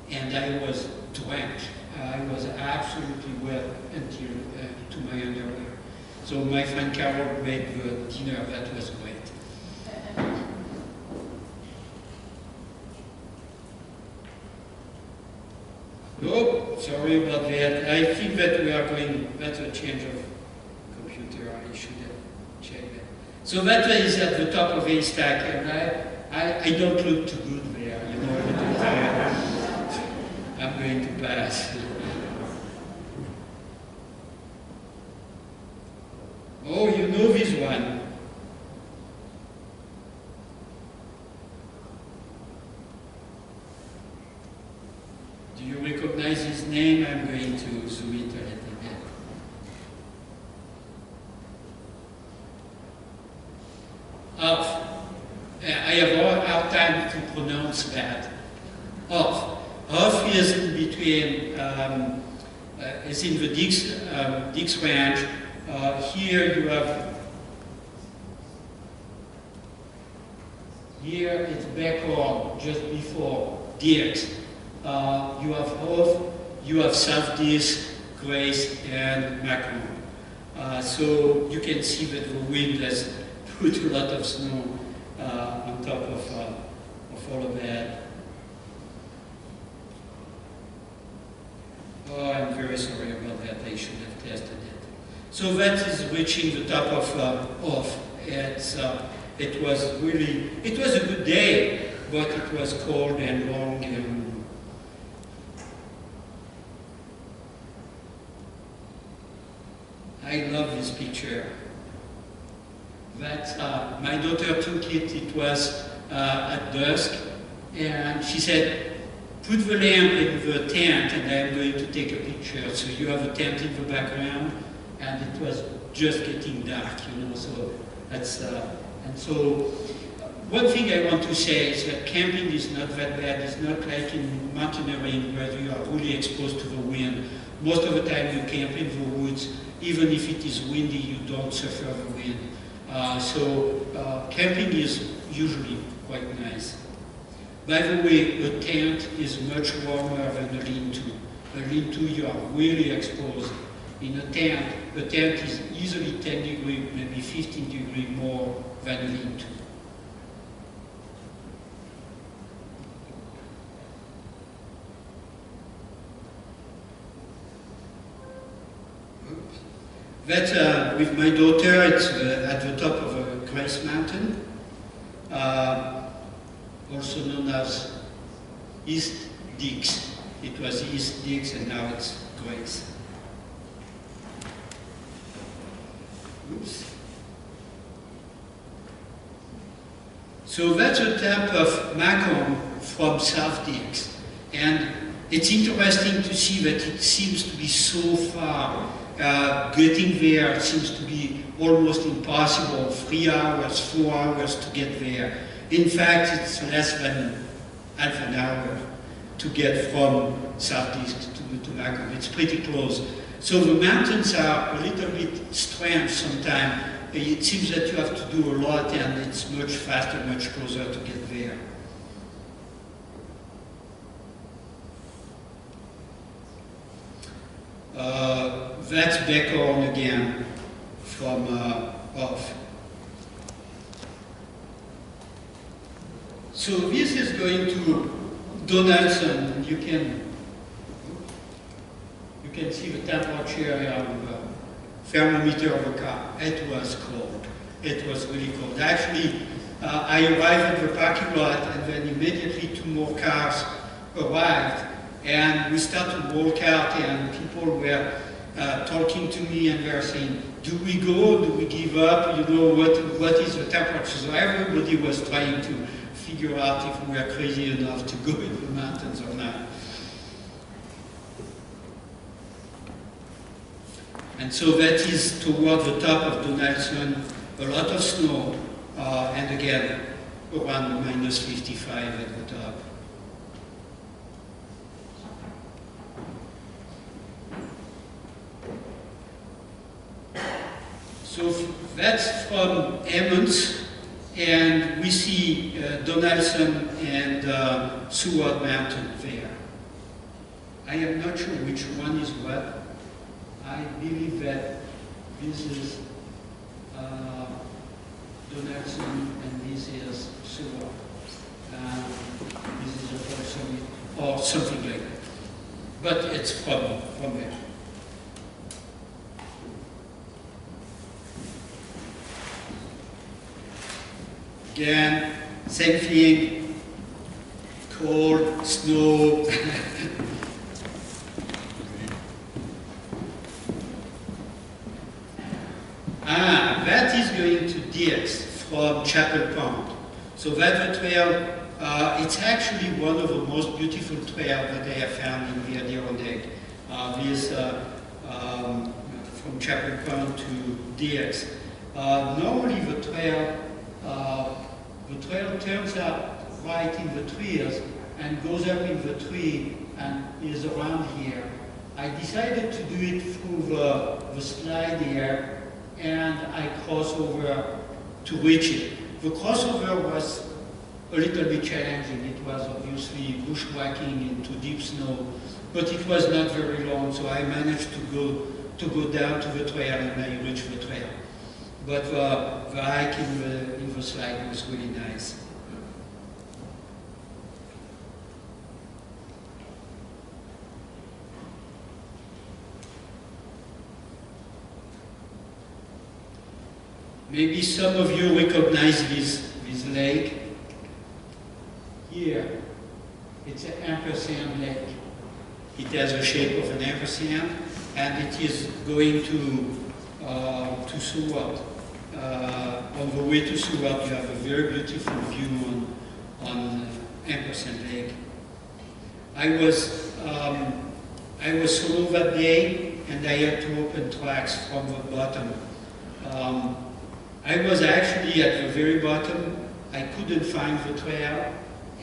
and I was drenched. I was absolutely wet until to my underwear. So my friend Carol made the dinner, that was great. Oh, sorry about that. I think that we are going, that's a change of computer, I should have checked that. So that is at the top of haystack, and I don't look too good there, you know. I'm going to pass. Oh, you know this one. Do you recognize his name? I'm going to zoom it a little bit. I have a hard time to pronounce that. Off is in between, is in the Dix range. Here you have, here it's backward, just before Dix. You have Off, you have South Dix, Grace, and Macron. So you can see that the wind has put a lot of snow on top of all of that. Oh, I'm very sorry about that. I should have tested it. So that is reaching the top of Off. It was really, it was a good day, but it was cold and long. And I love this picture. That my daughter took it. It was at dusk, and she said, "Put the lamp in the tent, and I'm going to take a picture." So you have a tent in the background, and it was just getting dark, you know. So that's and so one thing I want to say is that camping is not that bad. It's not like in mountaineering where you are really exposed to the wind. Most of the time you camp in the woods. Even if it is windy, you don't suffer the wind. Camping is usually quite nice. By the way, a tent is much warmer than a lean-to. A lean-to, you are really exposed. In a tent is easily 10 degrees, maybe 15 degrees more than a lean-to. That, with my daughter, it's at the top of Grace Mountain, also known as East Dix. It was East Dix and now it's Grace. Oops. So that's the top of Macomb from South Dix. And it's interesting to see that it seems to be so far. Getting there seems to be almost impossible, 3 hours, 4 hours to get there. In fact, it's less than half an hour to get from Southeast to Macomb. It's pretty close. So the mountains are a little bit strange sometimes. It seems that you have to do a lot and it's much faster, much closer to get there. That's Backhorn again from Off. So this is going to Donaldson. You can see the temperature on the thermometer of the car. It was cold. It was really cold. Actually, I arrived at the parking lot and then immediately 2 more cars arrived. And we started to walk out and people were talking to me and they were saying, do we go, do we give up, you know, what is the temperature? So everybody was trying to figure out if we were crazy enough to go in the mountains or not. And so that is toward the top of Donaldson, a lot of snow, and again, around -55 at the top. So that's from Emmons, and we see Donaldson and Seward Mountain there. I am not sure which one is what. I believe that this is Donaldson and this is Seward. This is a person or something like that. But it's from there. Again, same thing, cold, snow. That is going to DX from Chapel Pond. So that trail, it's actually one of the most beautiful trails that I have found in the Adirondack. This from Chapel Pond to DX. Normally the trail turns out right in the trees and goes up in the tree and is around here. I decided to do it through the slide here, and I cross over to reach it. The crossover was a little bit challenging. It was obviously bushwhacking into deep snow, but it was not very long, so I managed to go down to the trail and I reached the trail. But the hike in the slide was really nice. Maybe some of you recognize this lake. Here, it's an ampersand lake. It has the shape of an ampersand, and it is going to Seward. On the way to Seward, you have a very beautiful view on Ampersand Lake. I was solo that day, and I had to open tracks from the bottom. I was actually at the very bottom. I couldn't find the trail,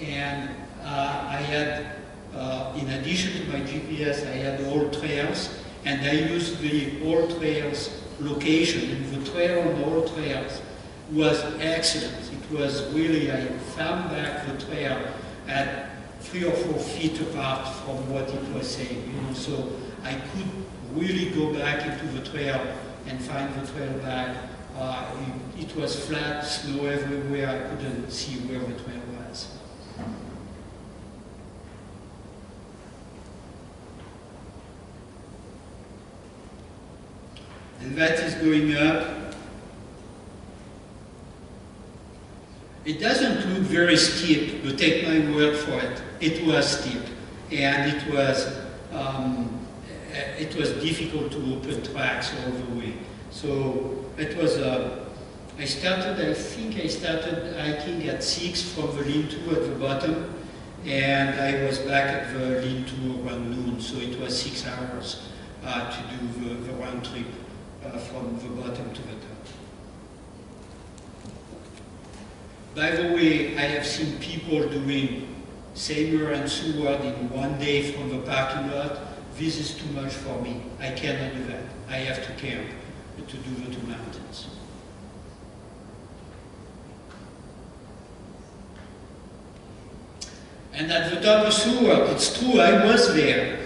and I had, in addition to my GPS, I had all trails, and I used the all trails location, and the trail on all trails was excellent. It was really, I found back the trail at 3 or 4 feet apart from what it was saying, you know, so I could really go back into the trail and find the trail back. It was flat, snow everywhere, I couldn't see where the trail was. And that is going up. It doesn't look very steep, but take my word for it. It was steep, and it was difficult to open tracks all the way. So it was I think I started hiking at 6 from the lean-to at the bottom, and I was back at the lean-to around noon. So it was 6 hours to do the round trip from the bottom to the top. By the way, I have seen people doing Seymour and Seward in one day from the parking lot. This is too much for me. I cannot do that. I have to camp to do the 2 mountains. And at the top of Seward, it's true, I was there.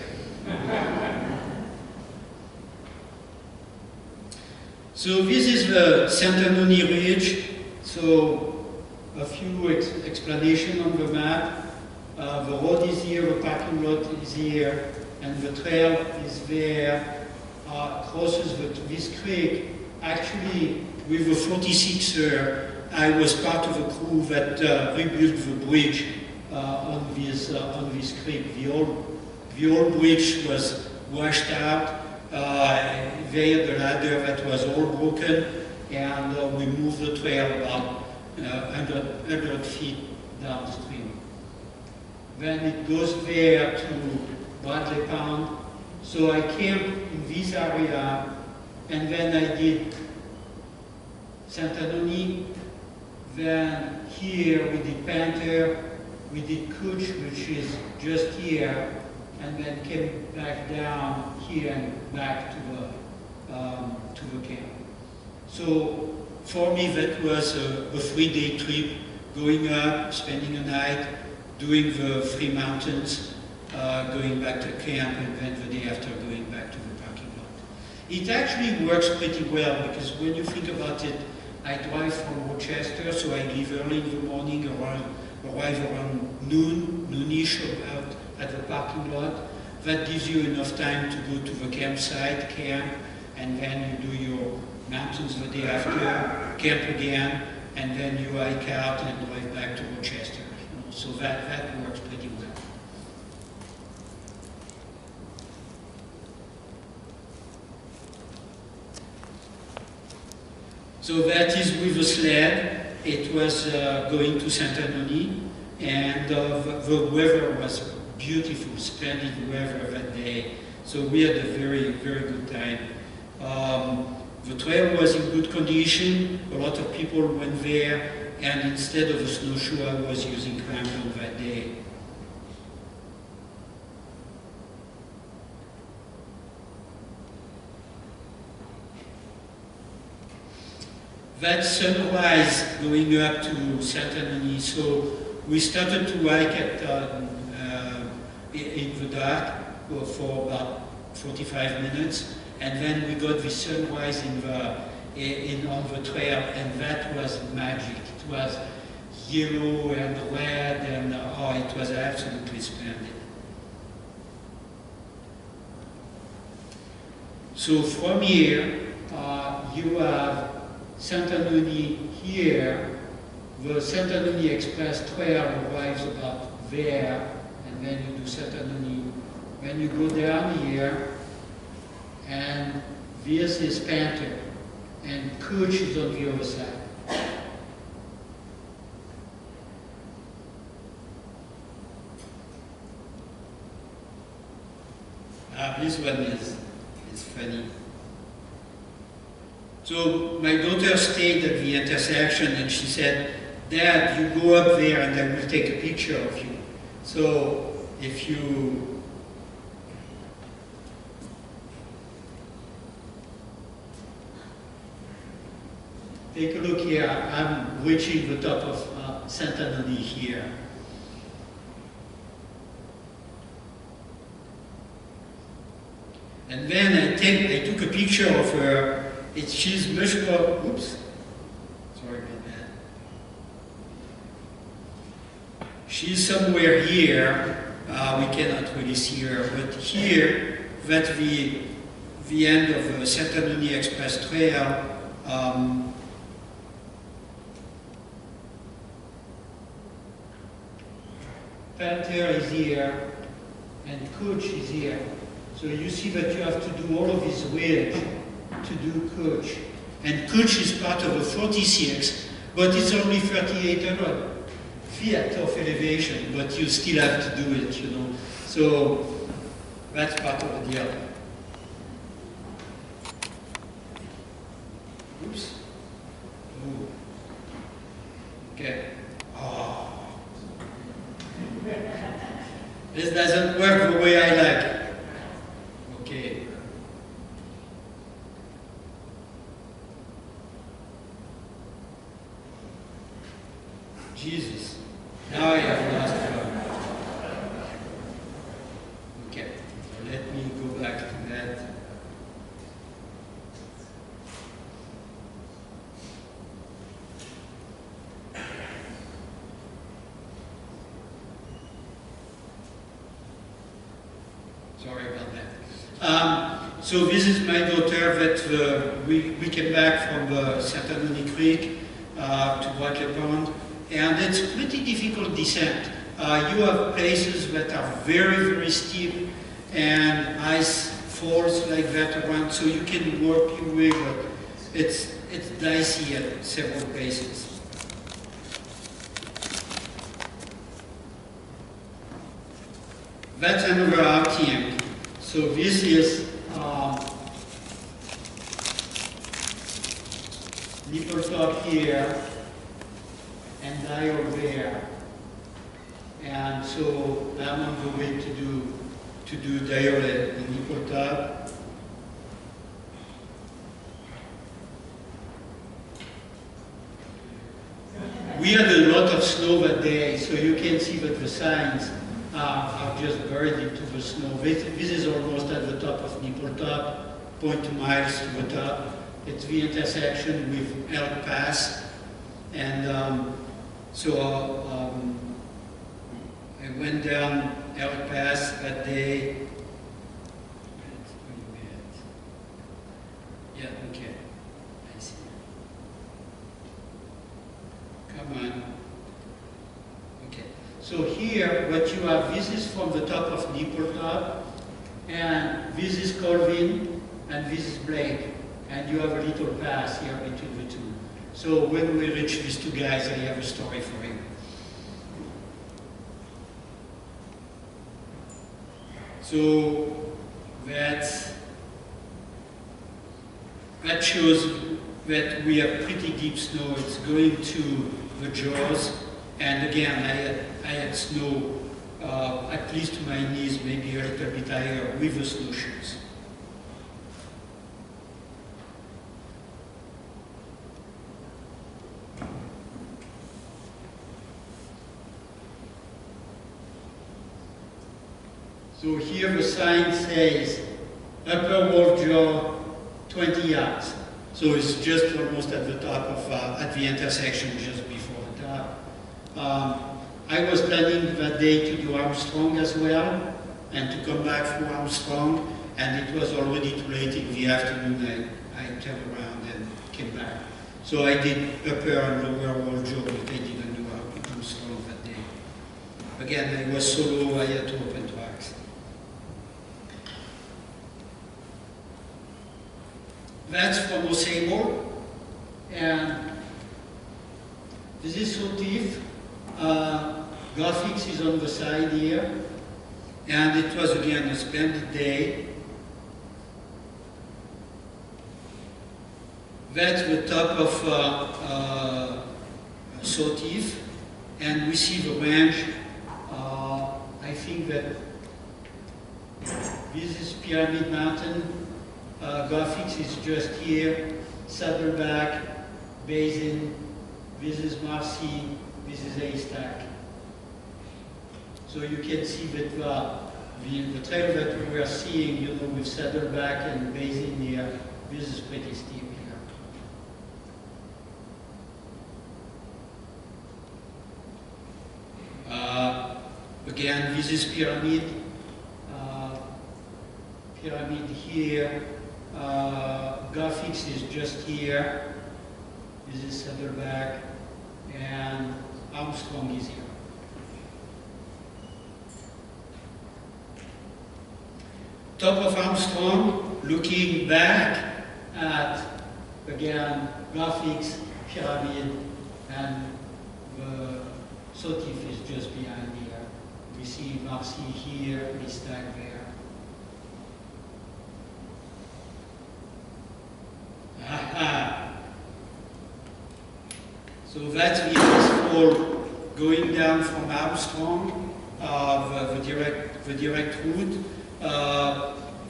So this is the Saint-Anony Ridge. So a few explanations on the map. The road is here, the parking lot is here, and the trail is there. Crosses this creek. Actually, with the 46er, I was part of a crew that rebuilt the bridge on this creek. The old bridge was washed out. They had a ladder that was all broken, and we moved the trail about 100 feet downstream. Then it goes there to Bradley Pond. So I camped in this area, and then I did Saint-Anony. Then here we did Panther, we did Couch, which is just here, and then came back down here and back to the camp. So for me, that was a 3-day trip, going up, spending a night, doing the 3 mountains, going back to camp, and then the day after going back to the parking lot. It actually works pretty well, because when you think about it, I drive from Rochester, so I leave early in the morning, arrive around noonish about at the parking lot. That gives you enough time to go to the campsite, camp, and then you do your mountains the day after, camp again, and then you hike out and drive back to Rochester. You know, so that works pretty well. So that is with the sled. It was going to Saint-Anony, and the weather was beautiful, splendid weather that day. So we had a very, very good time. The trail was in good condition. A lot of people went there, and instead of a snowshoe, I was using crampon that day. That's sunrise going up to Saint-Anony. So we started to hike at in the dark for about 45 minutes, and then we got the sunrise on the trail, and that was magic. It was yellow and red, and oh, it was absolutely splendid. So from here, you have Saint-Anony here. The Saint-Anony Express Trail arrives about there, and then you do Saint-Anony. Then you go down here, and this is Panther, and Couch is on the other side. This one is funny. So my daughter stayed at the intersection, and she said, "Dad, you go up there and I will take a picture of you." So if you take a look here, I'm reaching the top of Saint-Anony here. And then I took a picture of her. She's much more, oops, sorry about that. She's somewhere here. We cannot really see her, but here, that's the end of the Saint-Anony Express Trail. Panther is here, and Couch is here. So you see that you have to do all of this wedge to do Couch. And Couch is part of a 46, but it's only 3,800 feet of elevation, but you still have to do it, you know. So that's part of the deal. Oops. Ooh. Okay. Oh. This doesn't work the way I like it. Okay. Jesus. Now I have lost one. Okay. Let me go back to that. Sorry about that. So this is my daughter that we came back from Saint-Anony Creek to Water Pond, and it's a pretty difficult descent. You have places that are very, very steep and ice falls like that around, so you can work your way, but it's dicey at several places. That's another RTM. So this is nipple top here and dial there. And so I'm on the way to do dial at the nipple top. We had a lot of snow that day, so you can see that the signs are just buried into the snow. This is almost at the top of Nipple Top, 0.2 miles to the top. It's the intersection with Elk Pass. And I went down Elk Pass that day. Yeah, okay. I see. Come on. Okay. So here, what you have, this is from the top of Nipple Top, and this is Colvin, and this is Blake, and you have a little pass here between the two. So when we reach these two guys, I have a story for you. So that shows that we have pretty deep snow. It's going to the jaws, and again, I had snow at least to my knees, maybe a little bit higher with the snowshoes. So here the sign says upper wolf jaw 20 yards. So it's just almost at the top of, at the intersection just before the top. I was planning that day to do Armstrong as well and to come back from Armstrong, and it was already too late in the afternoon. I turned around and came back. So I did upper and lower wolf jaw, but I didn't do Armstrong that day. Again, I was solo, I had to open tracks. That's from Osable, and this is Sotif. Graphics is on the side here, and it was again a splendid day. That's the top of Sotif, and we see the range. I think that this is Pyramid Mountain. Graphics is just here, Saddleback, Basin, this is Marcy, this is Haystack. So you can see that the trail that we were seeing, you know, with Saddleback and Basin here, this is pretty steep here. Again, this is Pyramid. Pyramid here. Graphics is just here. This is Saddleback, and Armstrong is here. Top of Armstrong, looking back at, again, Graphics, Pyramid, and the Sotif is just behind here. We see Marcy here, Haystack there. So that's the fall going down from Armstrong, the direct route.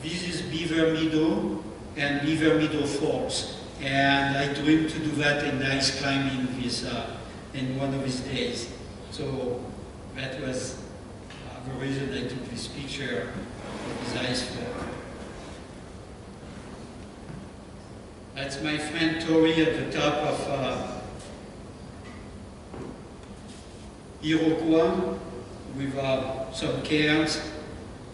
This is Beaver Meadow and Beaver Meadow Falls, and I dreamed to do that in ice climbing this in one of these days. So that was the reason I took this picture of this ice fall. That's my friend Tori at the top of Iroquois with some cairns.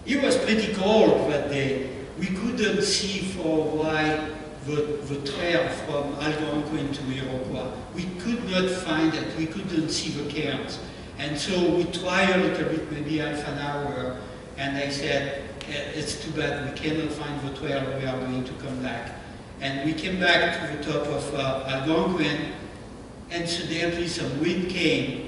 It was pretty cold that day. We couldn't see for a while the trail from Algonquin to Iroquois. We could not find it. We couldn't see the cairns. And so we tried a little bit, maybe half an hour, and I said, it's too bad, we cannot find the trail, we are going to come back. And we came back to the top of Algonquin, and suddenly some wind came,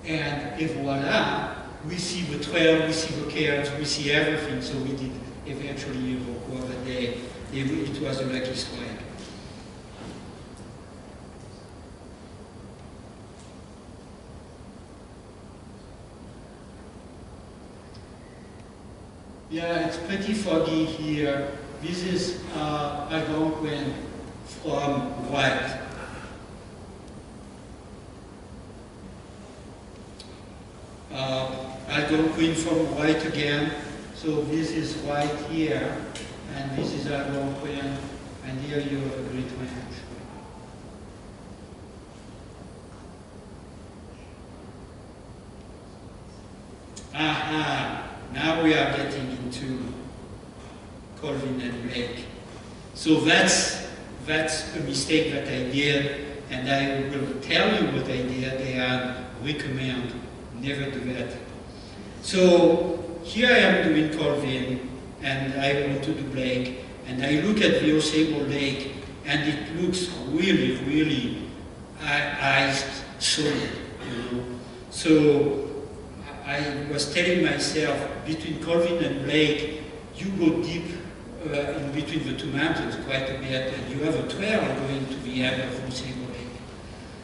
and voila, we see the trail, we see the cairns, we see everything. So we did eventually Iroquois that day. It was a lucky strike. Yeah, it's pretty foggy here. This is Algonquin from right. going from right again. So this is right here, and this is Algonquian, and here you have a Great Range. Aha, now we are getting into Colvin and Blake. So that's a mistake that I did, and I will tell you what I did and recommend never do that. So here I am doing Colvin, and I want to do Blake, and I look at the Osable Lake, and it looks really, really iced solid, you know. So I was telling myself, between Colvin and Blake, you go deep in between the two mountains quite a bit, and you have a trail going to the end of Osable Lake.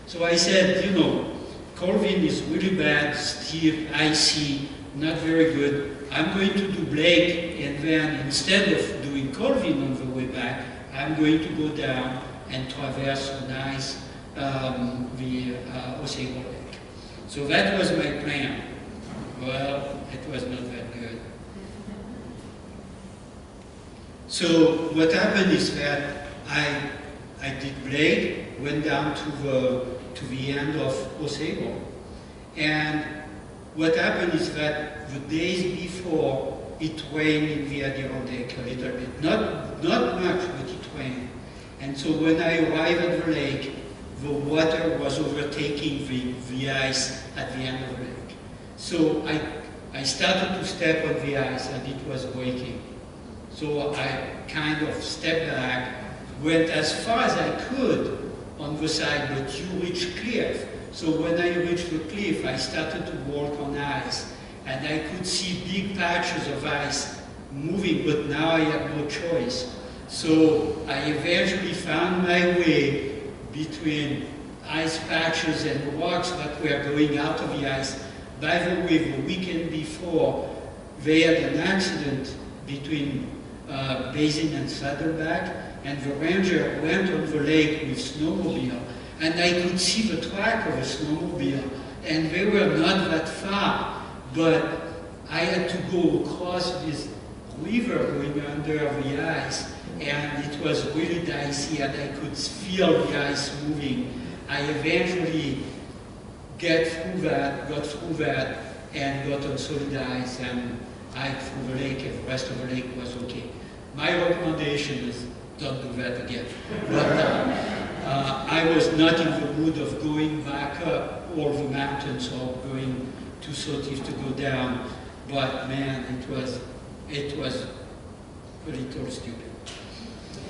So I said, you know, Colvin is really bad, steep, icy, not very good. I'm going to do Blake, and then instead of doing Colvin on the way back, I'm going to go down and traverse on ice the Osable Lake. So that was my plan. Well, it was not that good. So what happened is that I did Blake, went down to the end of Osable, and what happened is that the days before it rained in the Adirondack a little bit, not much, but it rained. And so when I arrived at the lake, the water was overtaking the ice at the end of the lake. So I started to step on the ice, and it was breaking. So I kind of stepped back, went as far as I could on the side, but you reach cliff. So when I reached the cliff, I started to walk on ice, and I could see big patches of ice moving, but now I had no choice. So I eventually found my way between ice patches and rocks that were going out of the ice. By the way, the weekend before, they had an accident between Basin and Saddleback, and the ranger went on the lake with snowmobile, and I could see the track of a snowmobile, and they were not that far, but I had to go across this river going under the ice, and it was really dicey, and I could feel the ice moving. I eventually got through that, and got on solid ice, and hiked through the lake, and the rest of the lake was okay. My recommendation is don't do that again. But I was not in the mood of going back up all the mountains or going to Sotif to go down. But man, it was a little stupid.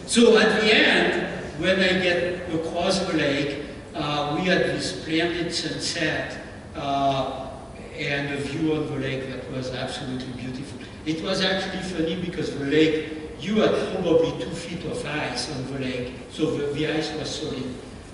So at the end, when I get across the lake, we had this splendid sunset and a view on the lake that was absolutely beautiful. It was actually funny because the lake, you had probably 2 feet of ice on the lake, so the ice was solid.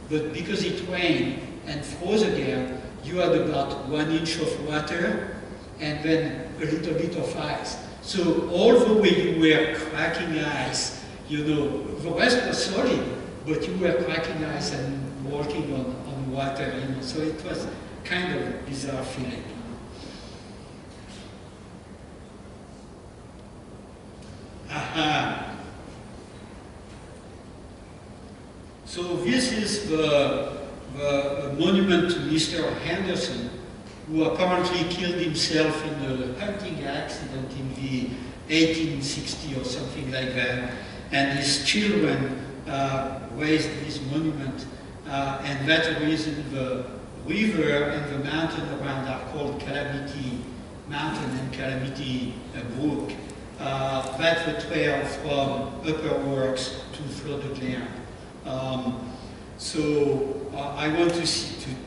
But because it rained and froze again, you had about 1 inch of water and then a little bit of ice. So all the way you were cracking ice, you know, the rest was solid, but you were cracking ice and walking on water, you know, so it was kind of a bizarre feeling. Aha. So this is the monument to Mr. Henderson, who apparently killed himself in a hunting accident in the 1860 or something like that. And his children raised this monument, and that's the reason the river and the mountain around are called Calamity Mountain and Calamity Brook. That's the trail from Upper Works to flooded land. So I want to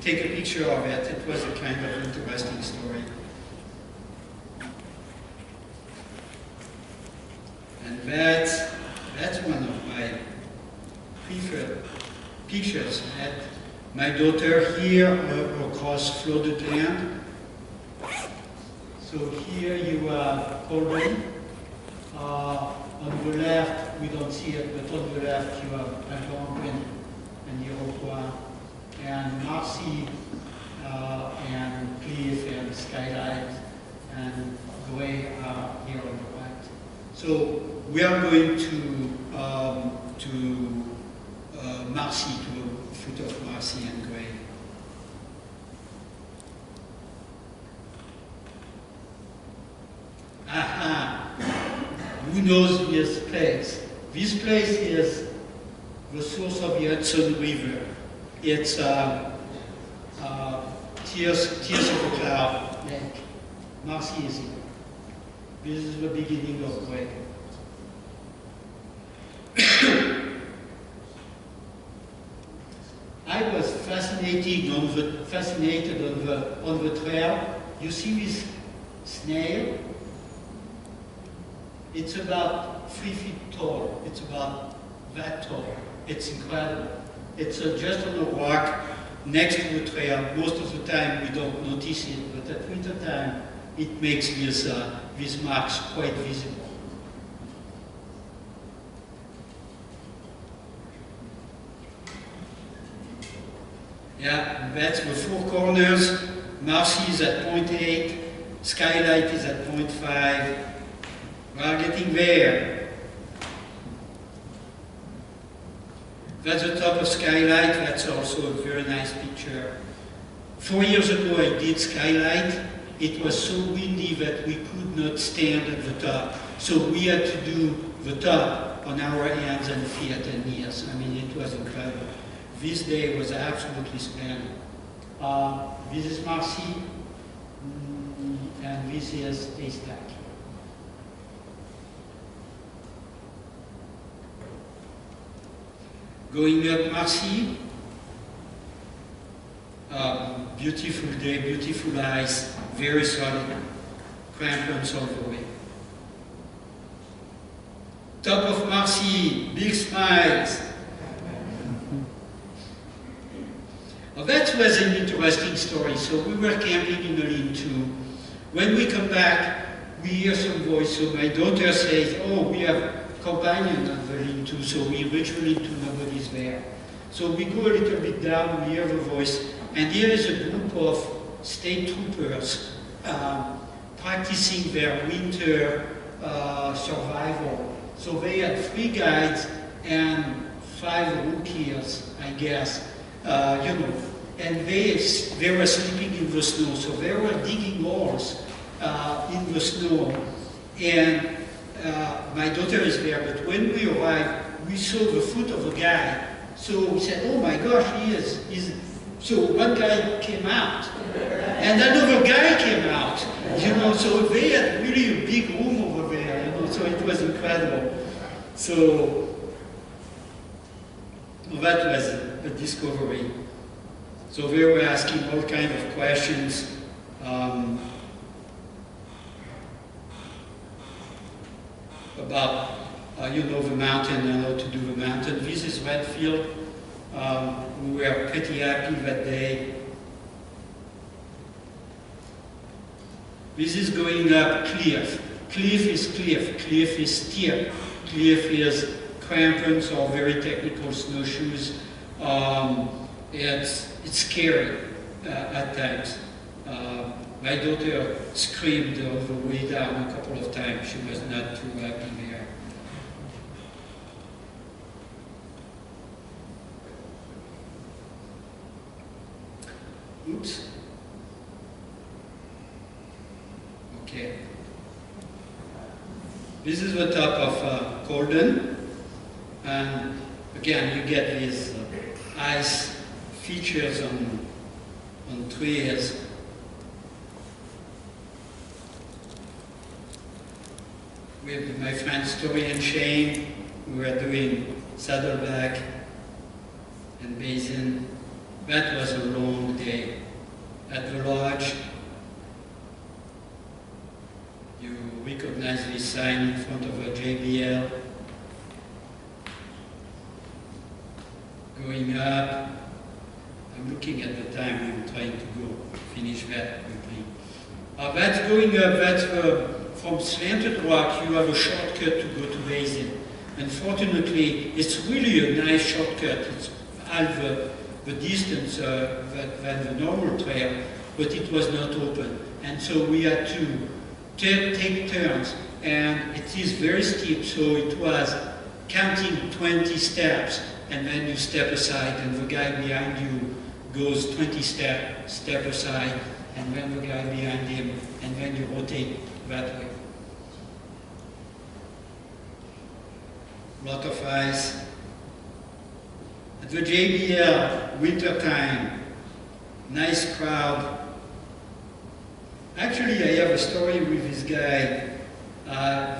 take a picture of it. It was a kind of interesting story. And that's one of my preferred pictures. My daughter here across flooded land. So here you have Colvin. On the left, we don't see it, but on the left you have Algonquin and Iroquois, and Marcy, and Cliff, and Skylight, and gray are here on the right. So we are going to Marcy, to the foot of Marcy and gray. Aha! Who knows this place? This place is the source of the Hudson River. It's Tears of a Cloud Lake. Marcy is here. This is the beginning of gray. I was fascinated on the trail. You see this snail? It's about 3 feet tall. It's about that tall. It's incredible. It's just on a rock next to the trail. Most of the time we don't notice it, but at winter time it makes these marks quite visible. Yeah, that's the four corners. Marcy is at 0.8, Skylight is at 0.5. We are getting there. That's the top of Skylight. That's also a very nice picture. 4 years ago I did Skylight. It was so windy that we could not stand at the top. So we had to do the top on our hands and feet and knees. I mean, it was incredible. This day was absolutely splendid. This is Marcy, and this is Haystack. Going up Marcy, beautiful day, beautiful ice, very solid, crampons all the way. Top of Marcy, big smiles. Well, that was an interesting story. So we were camping in a lean-to. When we come back, we hear some voice. So my daughter says, oh, we have companion on the lean-to. So we reach the lean-to, nobody's there. So we go a little bit down, we hear the voice. And here is a group of state troopers practicing their winter survival. So they had 3 guides and 5 rookies, I guess. And they were sleeping in the snow, so they were digging holes in the snow. And my daughter is there, but when we arrived, we saw the foot of a guy. So we said, oh my gosh, he's. So one guy came out, and another guy came out, so they had really a big room over there, so it was incredible. So that was a discovery. So they were asking all kinds of questions. About, the mountain and how to do the mountain. This is Redfield. We were pretty happy that day. This is going up cliff. Cliff is cliff. Cliff is steep. Cliff is crampons or very technical snowshoes. It's scary at times. My daughter screamed all the way down a couple of times. She was not too happy there. Oops. Okay. This is the top of Golden. And again, you get these ice features on trees. With my friend Story and Shane, we were doing Saddleback and Basin. That was a long day. At the lodge, you recognize this sign in front of a JBL. Going up, I'm looking at the time, I'm trying to go finish that quickly. That's going up, that's from Slanted Rock, you have a shortcut to go to Basin. Unfortunately, it's really a nice shortcut. It's half the distance than the normal trail, but it was not open. And so we had to take turns, and it is very steep, so it was counting 20 steps, and then you step aside, and the guy behind you goes 20 step aside, and then the guy behind him, and then you rotate that way. Lot of ice. At the JBL, winter time, nice crowd. Actually, I have a story with this guy.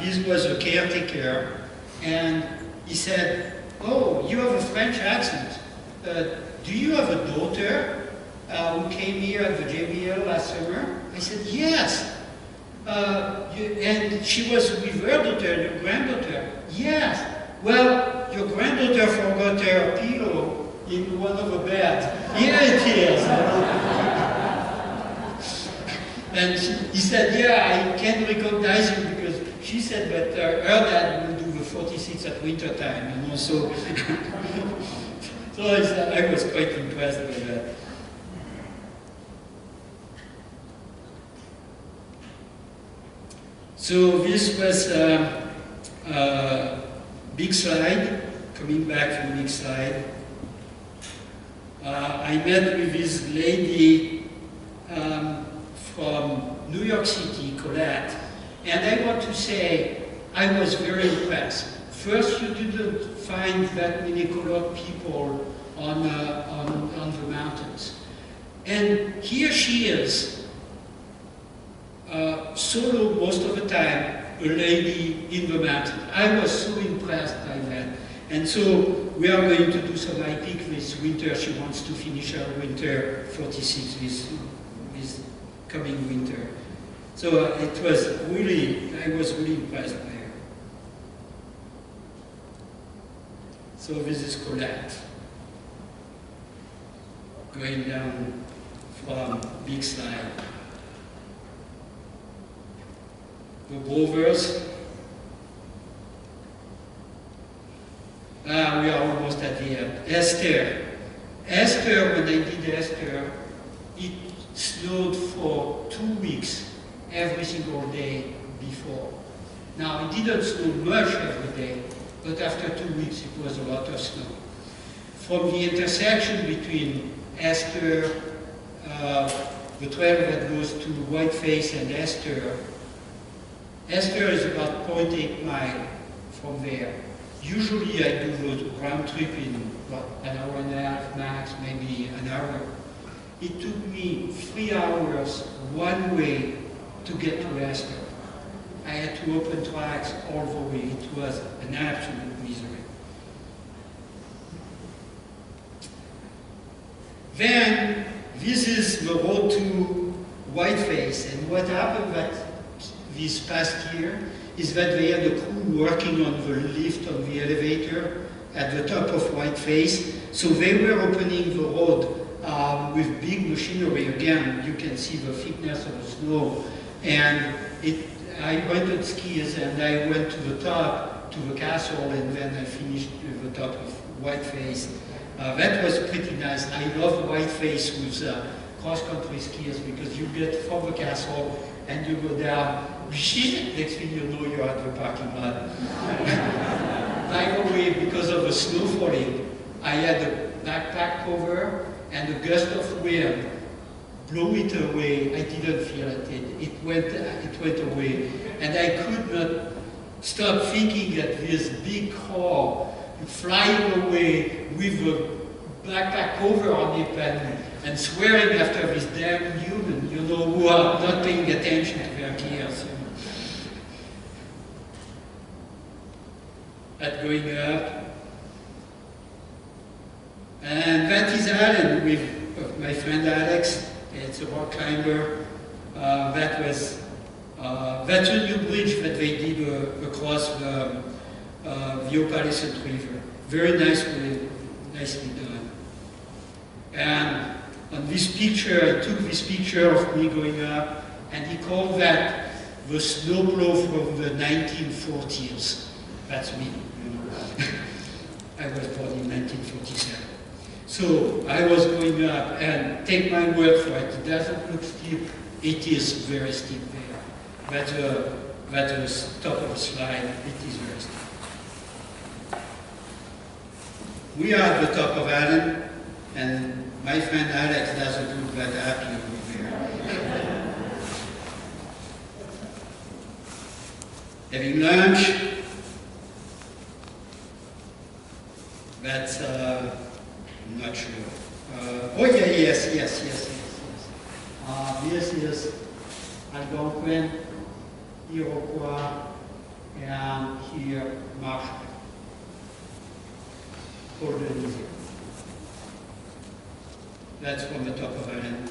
This was a caretaker, and he said, "Oh, you have a French accent. Do you have a daughter who came here at the JBL last summer?" I said, "Yes." And she was with her daughter, your granddaughter. "Yes. Well, your granddaughter forgot her pillow in one of the beds. Here it is." And he said, "Yeah, I can recognize you because she said that her dad will do the 46 at winter time, and also." So I was quite impressed with that. So this was big slide, coming back from big slide. I met with this lady from New York City, Colette, and I want to say I was very impressed. First, you didn't find that many colored people on the mountains. And here she is, solo most of the time, a lady in the mountain. I was so impressed by that. And so we are going to do some high peak this winter. She wants to finish her winter 46 this coming winter. So it was really, I was really impressed by her. So this is Colette, going down from big slide. The Brovers. We are almost at the end. Esther. Esther, when I did Esther, it snowed for 2 weeks, every single day before. Now, it didn't snow much every day, but after 2 weeks, it was a lot of snow. From the intersection between Esther, the trail that goes to Whiteface and Esther, Esther is about 0.8 miles from there. Usually I do the round trip in an hour and a half max, maybe an hour. It took me 3 hours one way to get to Esther. I had to open tracks all the way. It was an absolute misery. Then this is the road to Whiteface, and what happened this past year is that they had a crew working on the lift, on the elevator at the top of Whiteface. So they were opening the road with big machinery. Again, you can see the thickness of the snow. And I rented skis and I went to the top, to the castle, and then I finished at the top of Whiteface. That was pretty nice. I love Whiteface with cross-country skiers because you get from the castle and you go down. Next thing you know, you're at the parking lot. By the way, because of the snow falling, I had a backpack cover and a gust of wind blew it away. I didn't feel it. It went away. And I could not stop thinking that this big car flying away with a backpack cover on it and swearing after this damn human, you know, who are not paying attention to their gears. At going up. And that is Alan with my friend Alex. It's a rock climber. That's a new bridge that they did across the Opalisant River. Very nicely done. And on this picture, I took this picture of me going up, and he called that the snowplow from the 1940s. That's me. I was born in 1947. So I was going up, and take my word for it, it doesn't look steep. It is very steep there. that's the top of the slide. It is very steep. We are at the top of Allen, and my friend Alex doesn't look that happy over there. Having lunch, that's I'm not sure. Oh yeah, yes. This is Algonquin, Iroquois, and here Marshall. That's from the top of Allen.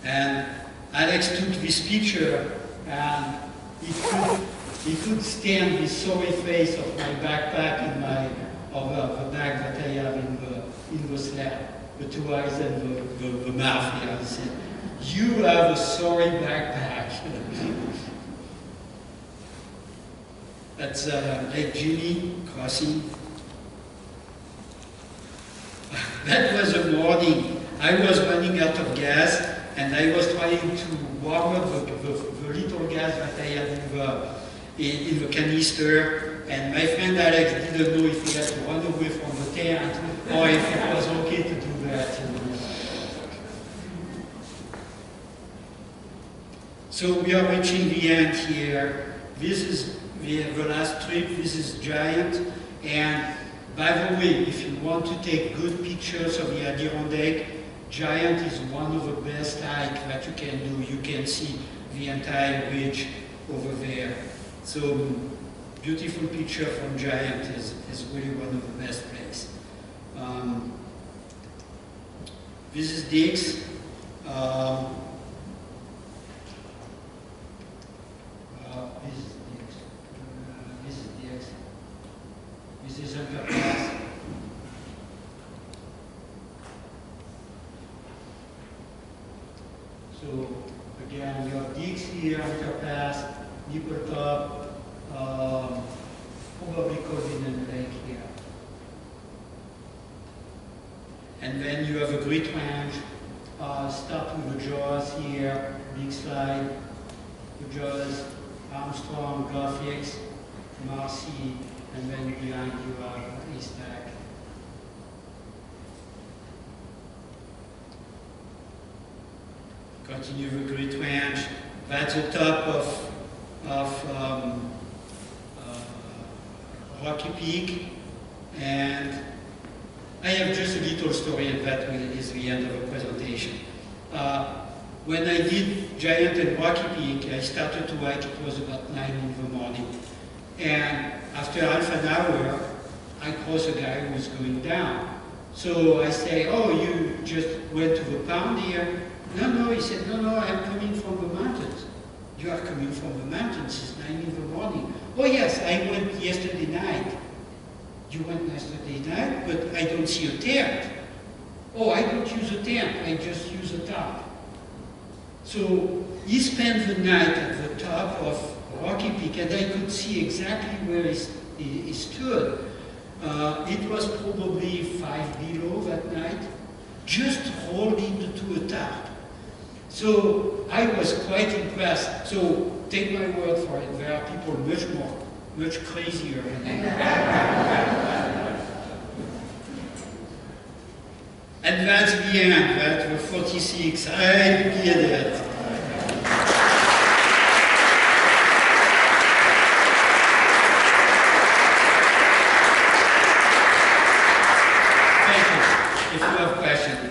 And Alex took this picture, and he could stand the sorry face of my backpack in my the bag that I have in the slab, the two eyes and the mouth here. He said, "You have a sorry backpack." That's Lake Jimmy crossing. That was a morning. I was running out of gas, and I was trying to warm up the little gas that I had in the canister. And my friend Alex didn't know if he had to run away from the tent or if it was okay to do that. So we are reaching the end here. This is the last trip. This is Giant. And by the way, if you want to take good pictures of the Adirondack, Giant is one of the best hikes that you can do. You can see the entire ridge over there. So beautiful picture from Giant is really one of the best places. This is Dix. This is Underpass. So again, you have Dix here, Underpass, Nipple Top, probably Covenant Lake here. And then you have a Great Range. Start with the Jaws here, Big Slide, the Jaws, Armstrong, Graphics, Marcy, and then behind you have Haystack. Continue the Great Range. That's the top of Rocky Peak, and I have just a little story, and that is the end of the presentation. When I did Giant and Rocky Peak, I started to hike, it was about 9 in the morning. And after half an hour, I crossed a guy who was going down. So I say, "Oh, you just went to the pound here?" No, he said, no, I'm coming from the mountains. "You are coming from the mountains, it's 9 in the morning. "Oh yes, I went yesterday night." "You went yesterday night, but I don't see a tent." "Oh, I don't use a tent, I just use a tarp." So he spent the night at the top of Rocky Peak, and I could see exactly where he stood. It was probably 5 below that night, just holding to a tarp. So I was quite impressed. So take my word for it, there are people much crazier than that. And that's the end, that's the 46. I did it. Thank you. If you have questions.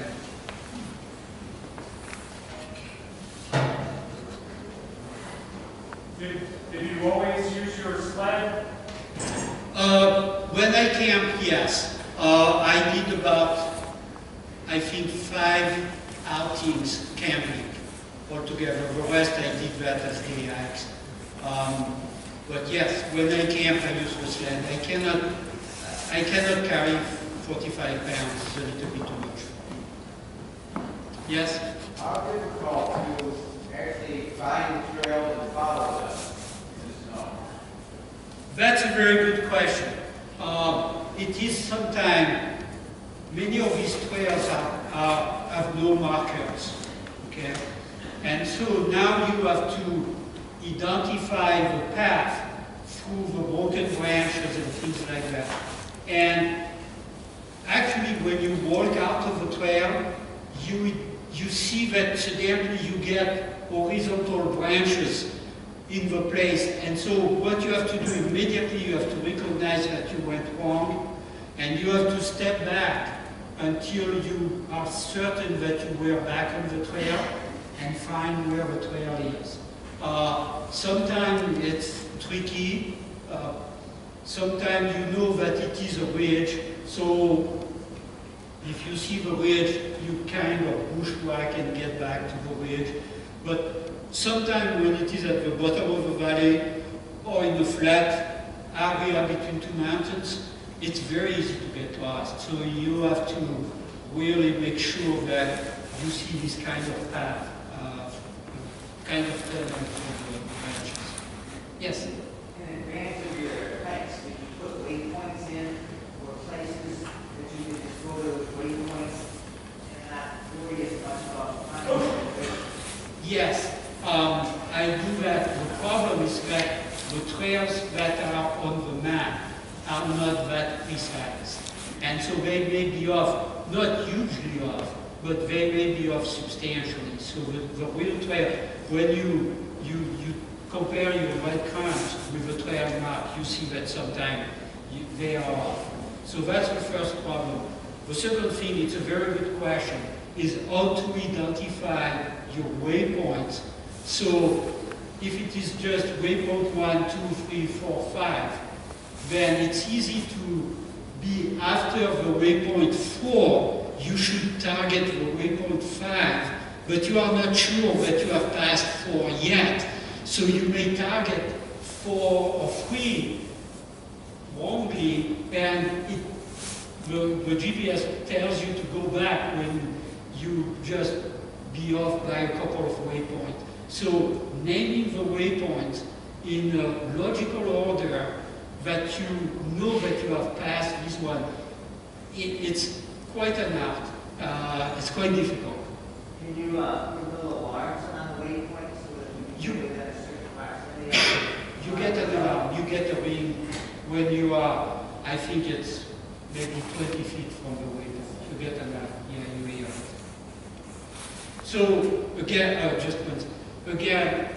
Did you always use your sled? When I camped, yes. I did about, I think, 5 outings camping altogether. The rest I did that as day hikes. But yes, when I camp, I use the sled. I cannot carry 45 pounds. It's a little bit too much. Yes? How difficult to actually find trails and follow them in the snow? That's a very good question. It is sometimes, many of these trails have no markers, okay? And so now you have to identify the path through the broken branches and things like that. And actually, when you walk out of the trail, you see that suddenly you get horizontal branches in the place. And so what you have to do immediately, you have to recognize that you went wrong, and you have to step back until you are certain that you were back on the trail and find where the trail is. Sometimes it's tricky. Sometimes you know that it is a ridge, so if you see the ridge, you kind of bushwhack and get back to the ridge. But sometimes when it is at the bottom of the valley or in a flat area between two mountains, it's very easy to get lost. So you have to really make sure that you see this kind of path, kind of turn from the branches. Yes? In advance of your hikes, did you put waypoints in or places that you could just go to those waypoints and not worry as much about finding it? Yes, I do that. The problem is that the trails that are on the map are not that precise. And so they may be off, not hugely off, but they may be off substantially. So the real trail, when you compare your breadcrumbs with the trail map, you see that sometimes they are off. So that's the first problem. The second thing, it's a very good question, is how to identify your waypoints. So if it is just waypoint 1, 2, 3, 4, 5, then it's easy to be after the waypoint 4, you should target the waypoint 5, but you are not sure that you have passed 4 yet. So you may target 4 or 3 wrongly, and the GPS tells you to go back when you just be off by a couple of waypoints. So naming the waypoints in a logical order that you know that you have passed this one, it's quite an art. It's quite difficult. Can you put little alarms on the waypoints so that you can get a certain proximity? You get an alarm, you get a ring when you are, I think it's maybe 20 feet from the waypoint. You get an alarm, yeah, you hear it. So again, just once, again,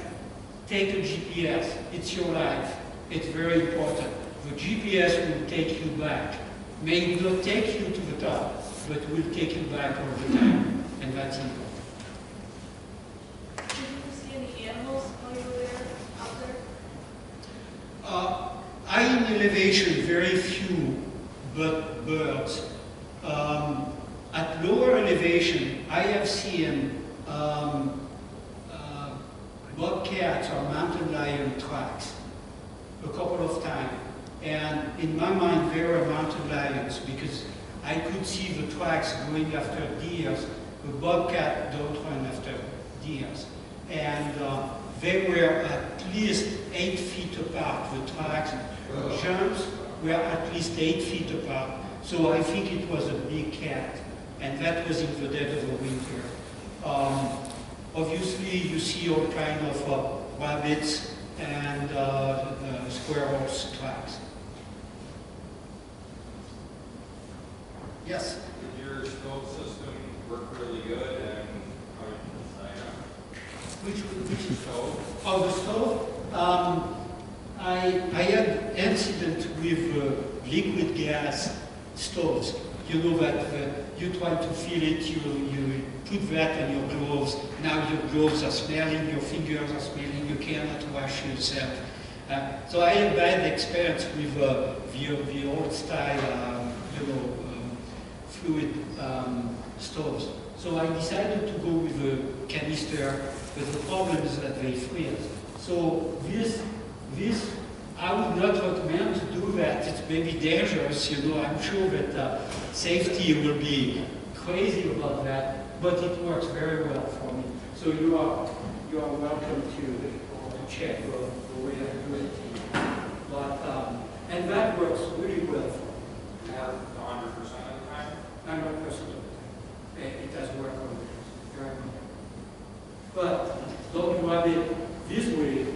take a GPS. It's your life. It's very important. The GPS will take you back. May not take you to the top, but will take you back all the time, and that's important. Did you see any animals while you were there, out there? High in elevation, very few, but birds. At lower elevation, I have seen bobcats or mountain lion tracks a couple of times. And in my mind, they were mountain lions because I could see the tracks going after deers. The bobcat don't run after deers. And they were at least 8 feet apart. The tracks, the jumps were at least 8 feet apart. So I think it was a big cat. And that was in the dead of the winter. Obviously, you see all kind of rabbits and squirrels tracks. Yes? Did your stove system work really good, and how did you design it? Which Stove? Oh, the stove? I had incident with liquid gas stoves. You know that you try to feel it, you put that on your gloves. Now your gloves are smelling, your fingers are smelling, you cannot wash yourself. So I had bad experience with the old style, fluid stoves. So I decided to go with a canister, but the problem is that they freeze. So this I would not recommend to do that. It's maybe dangerous, I'm sure that safety will be crazy about that, but it works very well for me. So you are welcome to check the way I do it. But, and that works really well for me. 100% of the time? 100% of the time. It has worked very well. But don't rub it this way,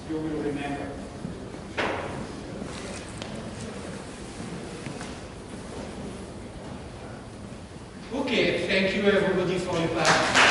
you will remember. Okay, thank you everybody for your time.